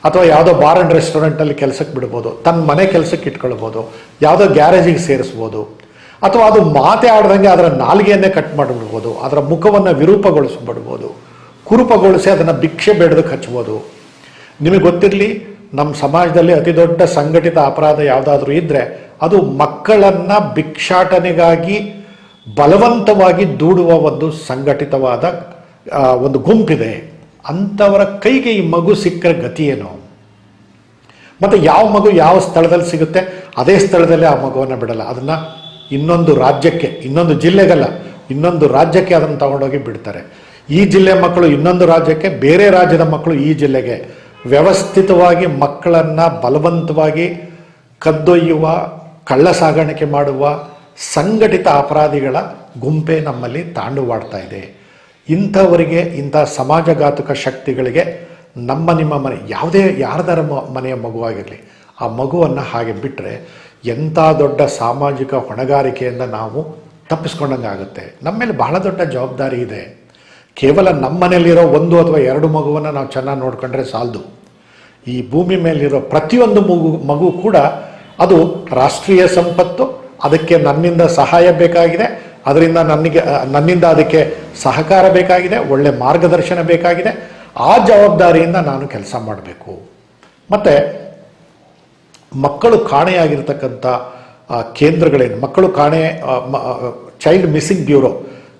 ಅಥವಾ ಯಾವುದೋ ಬಾರ್ ಆ್ಯಂಡ್ ರೆಸ್ಟೋರೆಂಟಲ್ಲಿ ಕೆಲಸಕ್ಕೆ ಬಿಡ್ಬೋದು, ತನ್ನ ಮನೆ ಕೆಲಸಕ್ಕೆ ಇಟ್ಕೊಳ್ಬೋದು, ಯಾವುದೋ ಗ್ಯಾರೇಜಿಗೆ ಸೇರಿಸ್ಬೋದು, ಅಥವಾ ಅದು ಮಾತೇ ಆಡ್ದಂಗೆ ಅದರ ನಾಲಿಗೆಯನ್ನೇ ಕಟ್ ಮಾಡಿಬಿಡ್ಬೋದು, ಅದರ ಮುಖವನ್ನು ವಿರೂಪಗೊಳಿಸ್ಬಿಡ್ಬೋದು, ಕುರೂಪಗೊಳಿಸಿ ಅದನ್ನು ಭಿಕ್ಷೆ ಬೇಡದಕ್ಕೆ ಹಚ್ಬೋದು. ನಿಮಗೆ ಗೊತ್ತಿರಲಿ, ನಮ್ಮ ಸಮಾಜದಲ್ಲಿ ಅತಿ ದೊಡ್ಡ ಸಂಘಟಿತ ಅಪರಾಧ ಯಾವುದಾದ್ರೂ ಇದ್ದರೆ ಅದು ಮಕ್ಕಳನ್ನು ಭಿಕ್ಷಾಟನೆಗಾಗಿ ಬಲವಂತವಾಗಿ ದೂಡುವ ಒಂದು ಸಂಘಟಿತವಾದ ಒಂದು ಗುಂಪಿದೆ. ಅಂಥವರ ಕೈಗೆ ಈ ಮಗು ಸಿಕ್ಕರೆ ಗತಿ ಏನು? ಮತ್ತು ಯಾವ ಮಗು ಯಾವ ಸ್ಥಳದಲ್ಲಿ ಸಿಗುತ್ತೆ ಅದೇ ಸ್ಥಳದಲ್ಲೇ ಆ ಮಗುವನ್ನು ಬಿಡಲ್ಲ. ಅದನ್ನು ಇನ್ನೊಂದು ರಾಜ್ಯಕ್ಕೆ, ಇನ್ನೊಂದು ಜಿಲ್ಲೆಗಲ್ಲ, ಇನ್ನೊಂದು ರಾಜ್ಯಕ್ಕೆ ಅದನ್ನು ತಗೊಂಡೋಗಿ ಬಿಡ್ತಾರೆ. ಈ ಜಿಲ್ಲೆ ಮಕ್ಕಳು ಇನ್ನೊಂದು ರಾಜ್ಯಕ್ಕೆ, ಬೇರೆ ರಾಜ್ಯದ ಮಕ್ಕಳು ಈ ಜಿಲ್ಲೆಗೆ. ವ್ಯವಸ್ಥಿತವಾಗಿ ಮಕ್ಕಳನ್ನು ಬಲವಂತವಾಗಿ ಕದ್ದೊಯ್ಯುವ, ಕಳ್ಳ ಸಾಗಾಣಿಕೆ ಮಾಡುವ ಸಂಘಟಿತ ಅಪರಾಧಿಗಳ ಗುಂಪೇ ನಮ್ಮಲ್ಲಿ ತಾಂಡವಾಡ್ತಾ ಇದೆ. ಇಂಥವರಿಗೆ, ಇಂಥ ಸಮಾಜಘಾತುಕ ಶಕ್ತಿಗಳಿಗೆ ನಿಮ್ಮ ಮನೆ, ಯಾವುದೇ ಯಾರದಾರ ಮನೆಯ ಮಗುವಾಗಿರಲಿ, ಆ ಮಗುವನ್ನು ಹಾಗೆ ಬಿಟ್ಟರೆ ಎಂಥ ದೊಡ್ಡ ಸಾಮಾಜಿಕ ಹೊಣೆಗಾರಿಕೆಯಿಂದ ನಾವು ತಪ್ಪಿಸ್ಕೊಂಡಂಗಾಗುತ್ತೆ. ನಮ್ಮ ಮೇಲೆ ಬಹಳ ದೊಡ್ಡ ಜವಾಬ್ದಾರಿ ಇದೆ. ಕೇವಲ ನಮ್ಮ ಮನೆಯಲ್ಲಿರೋ 1 ಅಥವಾ 2 ಮಗುವನ್ನು ನಾವು ಚೆನ್ನಾಗಿ ನೋಡಿಕೊಂಡ್ರೆ ಸಾಲದು. ಈ ಭೂಮಿ ಮೇಲಿರೋ ಪ್ರತಿಯೊಂದು ಮಗು ಕೂಡ ಅದು ರಾಷ್ಟ್ರೀಯ ಸಂಪತ್ತು. ಅದಕ್ಕೆ ನನ್ನಿಂದ ಸಹಾಯ ಬೇಕಾಗಿದೆ, ನನ್ನಿಂದ ಅದಕ್ಕೆ ಸಹಕಾರ ಬೇಕಾಗಿದೆ, ಒಳ್ಳೆ ಮಾರ್ಗದರ್ಶನ ಬೇಕಾಗಿದೆ. ಆ ಜವಾಬ್ದಾರಿಯಿಂದ ನಾನು ಕೆಲಸ ಮಾಡಬೇಕು. ಮತ್ತು ಮಕ್ಕಳು ಕಾಣೆಯಾಗಿರ್ತಕ್ಕಂಥ ಕೇಂದ್ರಗಳೇನು, ಮಕ್ಕಳು ಚೈಲ್ಡ್ ಮಿಸ್ಸಿಂಗ್ ಬ್ಯೂರೋ,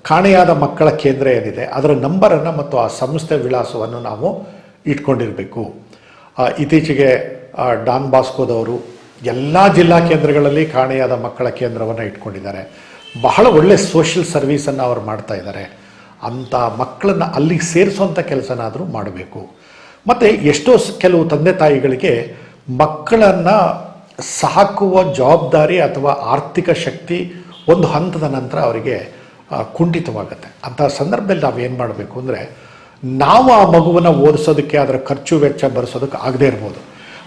ಕಾಣೆಯಾದ ಮಕ್ಕಳ ಕೇಂದ್ರ ಏನಿದೆ ಅದರ ನಂಬರನ್ನು ಮತ್ತು ಆ ಸಂಸ್ಥೆ ವಿಳಾಸವನ್ನು ನಾವು ಇಟ್ಕೊಂಡಿರಬೇಕು. ಇತ್ತೀಚೆಗೆ ಡಾನ್ ಬಾಸ್ಕೋದವರು ಎಲ್ಲ ಜಿಲ್ಲಾ ಕೇಂದ್ರಗಳಲ್ಲಿ ಕಾಣೆಯಾದ ಮಕ್ಕಳ ಕೇಂದ್ರವನ್ನು ಇಟ್ಕೊಂಡಿದ್ದಾರೆ. ಬಹಳ ಒಳ್ಳೆ ಸೋಷಿಯಲ್ ಸರ್ವೀಸನ್ನು ಅವರು ಮಾಡ್ತಾ ಇದ್ದಾರೆ. ಅಂಥ ಮಕ್ಕಳನ್ನು ಅಲ್ಲಿಗೆ ಸೇರಿಸುವಂಥ ಕೆಲಸನಾದರೂ ಮಾಡಬೇಕು. ಮತ್ತು ಎಷ್ಟೋ ಕೆಲವು ತಂದೆ ತಾಯಿಗಳಿಗೆ ಮಕ್ಕಳನ್ನು ಸಾಕುವ ಜವಾಬ್ದಾರಿ ಅಥವಾ ಆರ್ಥಿಕ ಶಕ್ತಿ ಒಂದು ಹಂತದ ನಂತರ ಅವರಿಗೆ ಕುಂಠಿತವಾಗುತ್ತೆ. ಅಂಥ ಸಂದರ್ಭದಲ್ಲಿ ನಾವೇನು ಮಾಡಬೇಕು ಅಂದರೆ, ನಾವು ಆ ಮಗುವನ್ನು ಓದಿಸೋದಕ್ಕೆ ಅದರ ಖರ್ಚು ವೆಚ್ಚ ಭರಿಸೋದಕ್ಕೆ ಆಗದೇ ಇರ್ಬೋದು,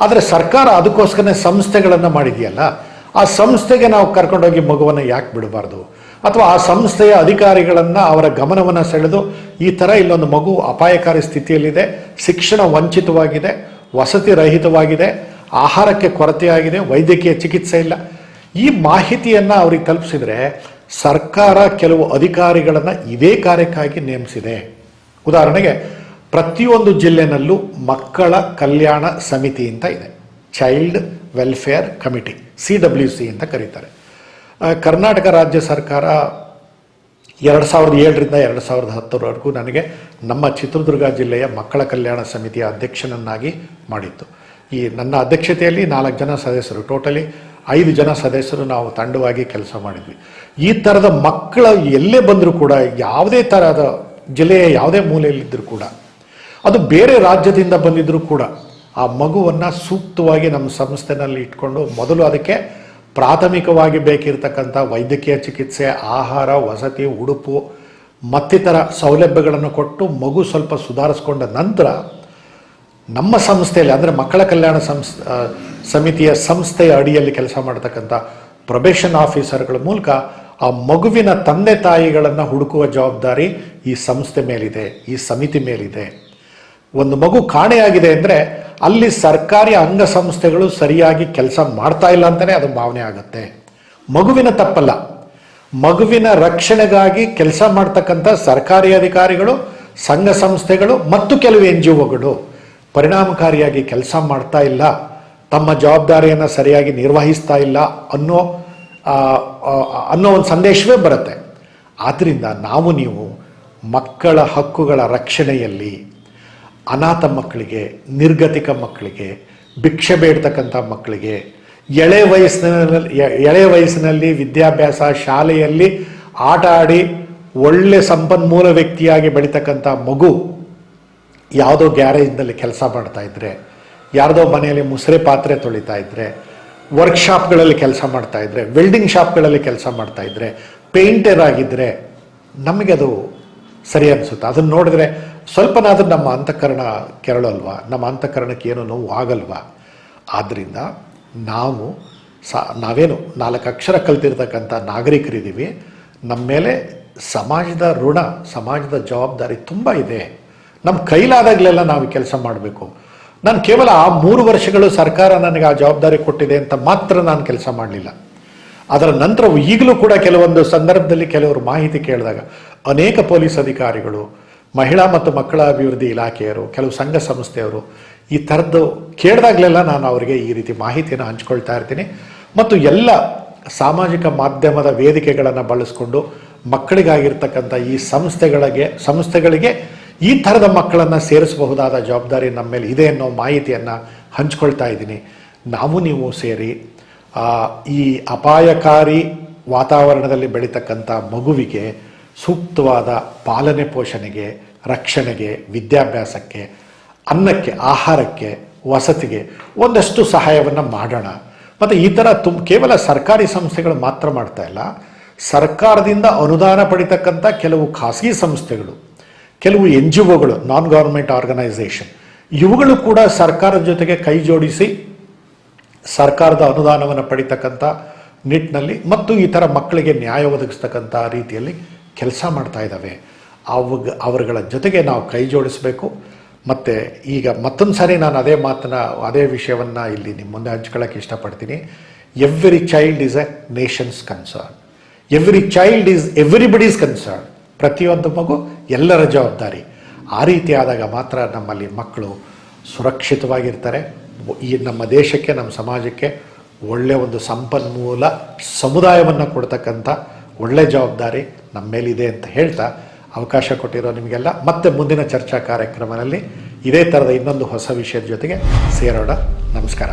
ಆದರೆ ಸರ್ಕಾರ ಅದಕ್ಕೋಸ್ಕರನೇ ಸಂಸ್ಥೆಗಳನ್ನು ಮಾಡಿದೆಯಲ್ಲ, ಆ ಸಂಸ್ಥೆಗೆ ನಾವು ಕರ್ಕೊಂಡೋಗಿ ಮಗುವನ್ನು ಯಾಕೆ ಬಿಡಬಾರ್ದು? ಅಥವಾ ಆ ಸಂಸ್ಥೆಯ ಅಧಿಕಾರಿಗಳನ್ನು ಅವರ ಗಮನವನ್ನು ಸೆಳೆದು, ಈ ಥರ ಇಲ್ಲೊಂದು ಮಗು ಅಪಾಯಕಾರಿ ಸ್ಥಿತಿಯಲ್ಲಿದೆ, ಶಿಕ್ಷಣ ವಂಚಿತವಾಗಿದೆ, ವಸತಿ ರಹಿತವಾಗಿದೆ, ಆಹಾರಕ್ಕೆ ಕೊರತೆಯಾಗಿದೆ, ವೈದ್ಯಕೀಯ ಚಿಕಿತ್ಸೆ ಇಲ್ಲ, ಈ ಮಾಹಿತಿಯನ್ನು ಅವ್ರಿಗೆ ತಲುಪಿಸಿದರೆ ಸರ್ಕಾರ ಕೆಲವು ಅಧಿಕಾರಿಗಳನ್ನು ಇದೇ ಕಾರ್ಯಕ್ಕಾಗಿ ನೇಮಿಸಿದೆ. ಉದಾಹರಣೆಗೆ ಪ್ರತಿಯೊಂದು ಜಿಲ್ಲೆನಲ್ಲೂ ಮಕ್ಕಳ ಕಲ್ಯಾಣ ಸಮಿತಿ ಅಂತ ಇದೆ, ಚೈಲ್ಡ್ ವೆಲ್ಫೇರ್ ಕಮಿಟಿ, CWC ಅಂತ ಕರೀತಾರೆ. ಕರ್ನಾಟಕ ರಾಜ್ಯ ಸರ್ಕಾರ 2007ರಿಂದ 2010ರವರೆಗೂ ನನಗೆ ನಮ್ಮ ಚಿತ್ರದುರ್ಗ ಜಿಲ್ಲೆಯ ಮಕ್ಕಳ ಕಲ್ಯಾಣ ಸಮಿತಿಯ ಅಧ್ಯಕ್ಷನನ್ನಾಗಿ ಮಾಡಿತ್ತು. ಈ ನನ್ನ ಅಧ್ಯಕ್ಷತೆಯಲ್ಲಿ 4 ಜನ ಸದಸ್ಯರು, ಟೋಟಲಿ 5 ಜನ ಸದಸ್ಯರು ನಾವು ತಂಡವಾಗಿ ಕೆಲಸ ಮಾಡಿದ್ವಿ. ಈ ಥರದ ಮಕ್ಕಳ ಎಲ್ಲೇ ಬಂದರೂ ಕೂಡ, ಯಾವುದೇ ಥರದ ಜಿಲ್ಲೆಯ ಯಾವುದೇ ಮೂಲೆಯಲ್ಲಿದ್ದರೂ ಕೂಡ, ಅದು ಬೇರೆ ರಾಜ್ಯದಿಂದ ಬಂದಿದ್ದರೂ ಕೂಡ ಆ ಮಗುವನ್ನು ಸೂಕ್ತವಾಗಿ ನಮ್ಮ ಸಂಸ್ಥೆನಲ್ಲಿ ಇಟ್ಕೊಂಡು ಮೊದಲು ಅದಕ್ಕೆ ಪ್ರಾಥಮಿಕವಾಗಿ ಬೇಕಿರತಕ್ಕಂಥ ವೈದ್ಯಕೀಯ ಚಿಕಿತ್ಸೆ, ಆಹಾರ, ವಸತಿ, ಉಡುಪು ಮತ್ತಿತರ ಸೌಲಭ್ಯಗಳನ್ನು ಕೊಟ್ಟು ಮಗು ಸ್ವಲ್ಪ ಸುಧಾರಿಸ್ಕೊಂಡ ನಂತರ ನಮ್ಮ ಸಂಸ್ಥೆಯಲ್ಲಿ, ಅಂದರೆ ಮಕ್ಕಳ ಕಲ್ಯಾಣ ಸಮಿತಿಯ ಸಂಸ್ಥೆಯ ಅಡಿಯಲ್ಲಿ ಕೆಲಸ ಮಾಡತಕ್ಕಂಥ ಪ್ರೊಬೇಷನ್ ಆಫೀಸರ್ಗಳ ಮೂಲಕ ಆ ಮಗುವಿನ ತಂದೆ ತಾಯಿಗಳನ್ನು ಹುಡುಕುವ ಜವಾಬ್ದಾರಿ ಈ ಸಂಸ್ಥೆ ಮೇಲಿದೆ, ಈ ಸಮಿತಿ ಮೇಲಿದೆ. ಒಂದು ಮಗು ಕಾಣೆಯಾಗಿದೆ ಅಂದರೆ ಅಲ್ಲಿ ಸರ್ಕಾರಿ ಅಂಗಸಂಸ್ಥೆಗಳು ಸರಿಯಾಗಿ ಕೆಲಸ ಮಾಡ್ತಾ ಇಲ್ಲ ಅಂತಲೇ ಅದು ಭಾವನೆ ಆಗುತ್ತೆ. ಮಗುವಿನ ತಪ್ಪಲ್ಲ, ಮಗುವಿನ ರಕ್ಷಣೆಗಾಗಿ ಕೆಲಸ ಮಾಡ್ತಕ್ಕಂಥ ಸರ್ಕಾರಿ ಅಧಿಕಾರಿಗಳು, ಸಂಘ ಸಂಸ್ಥೆಗಳು ಮತ್ತು ಕೆಲವು NGOಗಳು ಪರಿಣಾಮಕಾರಿಯಾಗಿ ಕೆಲಸ ಮಾಡ್ತಾ ಇಲ್ಲ, ತಮ್ಮ ಜವಾಬ್ದಾರಿಯನ್ನು ಸರಿಯಾಗಿ ನಿರ್ವಹಿಸ್ತಾ ಇಲ್ಲ ಅನ್ನೋ ಒಂದು ಸಂದೇಶವೇ ಬರುತ್ತೆ. ಆದ್ದರಿಂದ ನೀವು ಮಕ್ಕಳ ಹಕ್ಕುಗಳ ರಕ್ಷಣೆಯಲ್ಲಿ ಅನಾಥ ಮಕ್ಕಳಿಗೆ, ನಿರ್ಗತಿಕ ಮಕ್ಕಳಿಗೆ, ಭಿಕ್ಷೆ ಬೇಡ್ತಕ್ಕಂಥ ಮಕ್ಕಳಿಗೆ, ಎಳೆ ವಯಸ್ಸಿನಲ್ಲಿ ವಿದ್ಯಾಭ್ಯಾಸ ಶಾಲೆಯಲ್ಲಿ ಆಟ ಆಡಿ ಒಳ್ಳೆ ಸಂಪನ್ಮೂಲ ವ್ಯಕ್ತಿಯಾಗಿ ಬೆಳೀತಕ್ಕಂಥ ಮಗು ಯಾವುದೋ ಗ್ಯಾರೇಜ್ನಲ್ಲಿ ಕೆಲಸ ಮಾಡ್ತಾ ಇದ್ದರೆ, ಯಾರ್ದೋ ಮನೆಯಲ್ಲಿ ಮುಸುರೆ ಪಾತ್ರೆ ತೊಳಿತಾ ಇದ್ದರೆ, ವರ್ಕ್ಶಾಪ್ಗಳಲ್ಲಿ ಕೆಲಸ ಮಾಡ್ತಾ ಇದ್ದರೆ, ವೆಲ್ಡಿಂಗ್ ಶಾಪ್ಗಳಲ್ಲಿ ಕೆಲಸ ಮಾಡ್ತಾ ಇದ್ದರೆ, ಪೇಂಟರ್ ಆಗಿದ್ದರೆ ನಮಗೆ ಅದು ಸರಿ ಅನಿಸುತ್ತೆ. ಅದನ್ನು ನೋಡಿದ್ರೆ ಸ್ವಲ್ಪನಾದರೂ ನಮ್ಮ ಅಂತಃಕರಣ ಕೆರಳಲ್ವಾ, ನಮ್ಮ ಅಂತಃಕರಣಕ್ಕೆ ಏನೋ ನೋವು ಆಗಲ್ವಾ? ಆದ್ದರಿಂದ ನಾವೇನು 4 ಅಕ್ಷರ ಕಲ್ತಿರ್ತಕ್ಕಂಥ ನಾಗರಿಕರಿದ್ದೀವಿ. ನಮ್ಮ ಮೇಲೆ ಸಮಾಜದ ಋಣ, ಸಮಾಜದ ಜವಾಬ್ದಾರಿ ತುಂಬ ಇದೆ. ನಮ್ಮ ಕೈಲಾದಾಗಲೆಲ್ಲ ನಾವು ಕೆಲಸ ಮಾಡಬೇಕು. ನಾನು ಕೇವಲ ಆ 3 ವರ್ಷಗಳು ಸರ್ಕಾರ ನನಗೆ ಆ ಜವಾಬ್ದಾರಿ ಕೊಟ್ಟಿದೆ ಅಂತ ಮಾತ್ರ ನಾನು ಕೆಲಸ ಮಾಡಲಿಲ್ಲ. ಅದರ ನಂತರ ಈಗಲೂ ಕೂಡ ಕೆಲವೊಂದು ಸಂದರ್ಭದಲ್ಲಿ ಕೆಲವರು ಮಾಹಿತಿ ಕೇಳಿದಾಗ ಅನೇಕ ಪೊಲೀಸ್ ಅಧಿಕಾರಿಗಳು, ಮಹಿಳಾ ಮತ್ತು ಮಕ್ಕಳ ಅಭಿವೃದ್ಧಿ ಇಲಾಖೆಯವರು, ಕೆಲವು ಸಂಘ ಸಂಸ್ಥೆಯವರು ಈ ಥರದ್ದು ಕೇಳಿದಾಗಲೆಲ್ಲ ನಾನು ಅವರಿಗೆ ಈ ರೀತಿ ಮಾಹಿತಿಯನ್ನು ಹಂಚ್ಕೊಳ್ತಾ ಇರ್ತೀನಿ. ಮತ್ತು ಎಲ್ಲ ಸಾಮಾಜಿಕ ಮಾಧ್ಯಮದ ವೇದಿಕೆಗಳನ್ನು ಬಳಸ್ಕೊಂಡು ಮಕ್ಕಳಿಗಾಗಿರ್ತಕ್ಕಂಥ ಈ ಸಂಸ್ಥೆಗಳಿಗೆ ಈ ಥರದ ಮಕ್ಕಳನ್ನು ಸೇರಿಸಬಹುದಾದ ಜವಾಬ್ದಾರಿ ನಮ್ಮ ಮೇಲೆ ಇದೆ ಅನ್ನೋ ಮಾಹಿತಿಯನ್ನು ಹಂಚ್ಕೊಳ್ತಾ ಇದ್ದೀನಿ. ನೀವು ಸೇರಿ ಈ ಅಪಾಯಕಾರಿ ವಾತಾವರಣದಲ್ಲಿ ಬೆಳೀತಕ್ಕಂಥ ಮಗುವಿಗೆ ಸೂಕ್ತವಾದ ಪಾಲನೆ ಪೋಷಣೆಗೆ, ರಕ್ಷಣೆಗೆ, ವಿದ್ಯಾಭ್ಯಾಸಕ್ಕೆ, ಅನ್ನಕ್ಕೆ, ಆಹಾರಕ್ಕೆ, ವಸತಿಗೆ ಒಂದಷ್ಟು ಸಹಾಯವನ್ನು ಮಾಡೋಣ. ಮತ್ತು ಈ ಥರ ಕೇವಲ ಸರ್ಕಾರಿ ಸಂಸ್ಥೆಗಳು ಮಾತ್ರ ಮಾಡ್ತಾ ಇಲ್ಲ, ಸರ್ಕಾರದಿಂದ ಅನುದಾನ ಪಡಿತಕ್ಕಂಥ ಕೆಲವು ಖಾಸಗಿ ಸಂಸ್ಥೆಗಳು, ಕೆಲವು NGOಗಳು, ನಾನ್ ಗವರ್ಮೆಂಟ್ ಆರ್ಗನೈಸೇಷನ್, ಇವುಗಳು ಕೂಡ ಸರ್ಕಾರದ ಜೊತೆಗೆ ಕೈ ಜೋಡಿಸಿ ಸರ್ಕಾರದ ಅನುದಾನವನ್ನು ಪಡಿತಕ್ಕಂಥ ನಿಟ್ಟಿನಲ್ಲಿ ಮತ್ತು ಈ ಥರ ಮಕ್ಕಳಿಗೆ ನ್ಯಾಯ ಒದಗಿಸ್ತಕ್ಕಂಥ ರೀತಿಯಲ್ಲಿ ಕೆಲಸ ಮಾಡ್ತಾ ಇದ್ದಾವೆ. ಅವರುಗಳ ಜೊತೆಗೆ ನಾವು ಕೈ ಜೋಡಿಸಬೇಕು. ಮತ್ತು ಈಗ ಮತ್ತೊಂದು ಸಾರಿ ನಾನು ಅದೇ ವಿಷಯವನ್ನು ಇಲ್ಲಿ ನಿಮ್ಮ ಮುಂದೆ ಹಂಚ್ಕೊಳ್ಳೋಕ್ಕೆ ಇಷ್ಟಪಡ್ತೀನಿ. Every child is A Nations concern, every child is everybody's concern. ಪ್ರತಿಯೊಂದು ಮಗು ಎಲ್ಲರ ಜವಾಬ್ದಾರಿ. ಆ ರೀತಿ ಆದಾಗ ಮಾತ್ರ ನಮ್ಮಲ್ಲಿ ಮಕ್ಕಳು ಸುರಕ್ಷಿತವಾಗಿರ್ತಾರೆ. ಈ ನಮ್ಮ ದೇಶಕ್ಕೆ, ನಮ್ಮ ಸಮಾಜಕ್ಕೆ ಒಳ್ಳೆಯ ಒಂದು ಸಂಪನ್ಮೂಲ ಸಮುದಾಯವನ್ನು ಕೊಡ್ತಕ್ಕಂಥ ಒಳ್ಳೆಯ ಜವಾಬ್ದಾರಿ ನಮ್ಮ ಮೇಲಿದೆ ಅಂತ ಹೇಳ್ತಾ ಅವಕಾಶ ಕೊಟ್ಟಿರೋ ನಿಮಗೆಲ್ಲ ಮತ್ತೆ ಮುಂದಿನ ಚರ್ಚಾ ಕಾರ್ಯಕ್ರಮದಲ್ಲಿ ಇದೇ ಥರದ ಇನ್ನೊಂದು ಹೊಸ ವಿಷಯದ ಜೊತೆಗೆ ಸೇರೋಣ. ನಮಸ್ಕಾರ.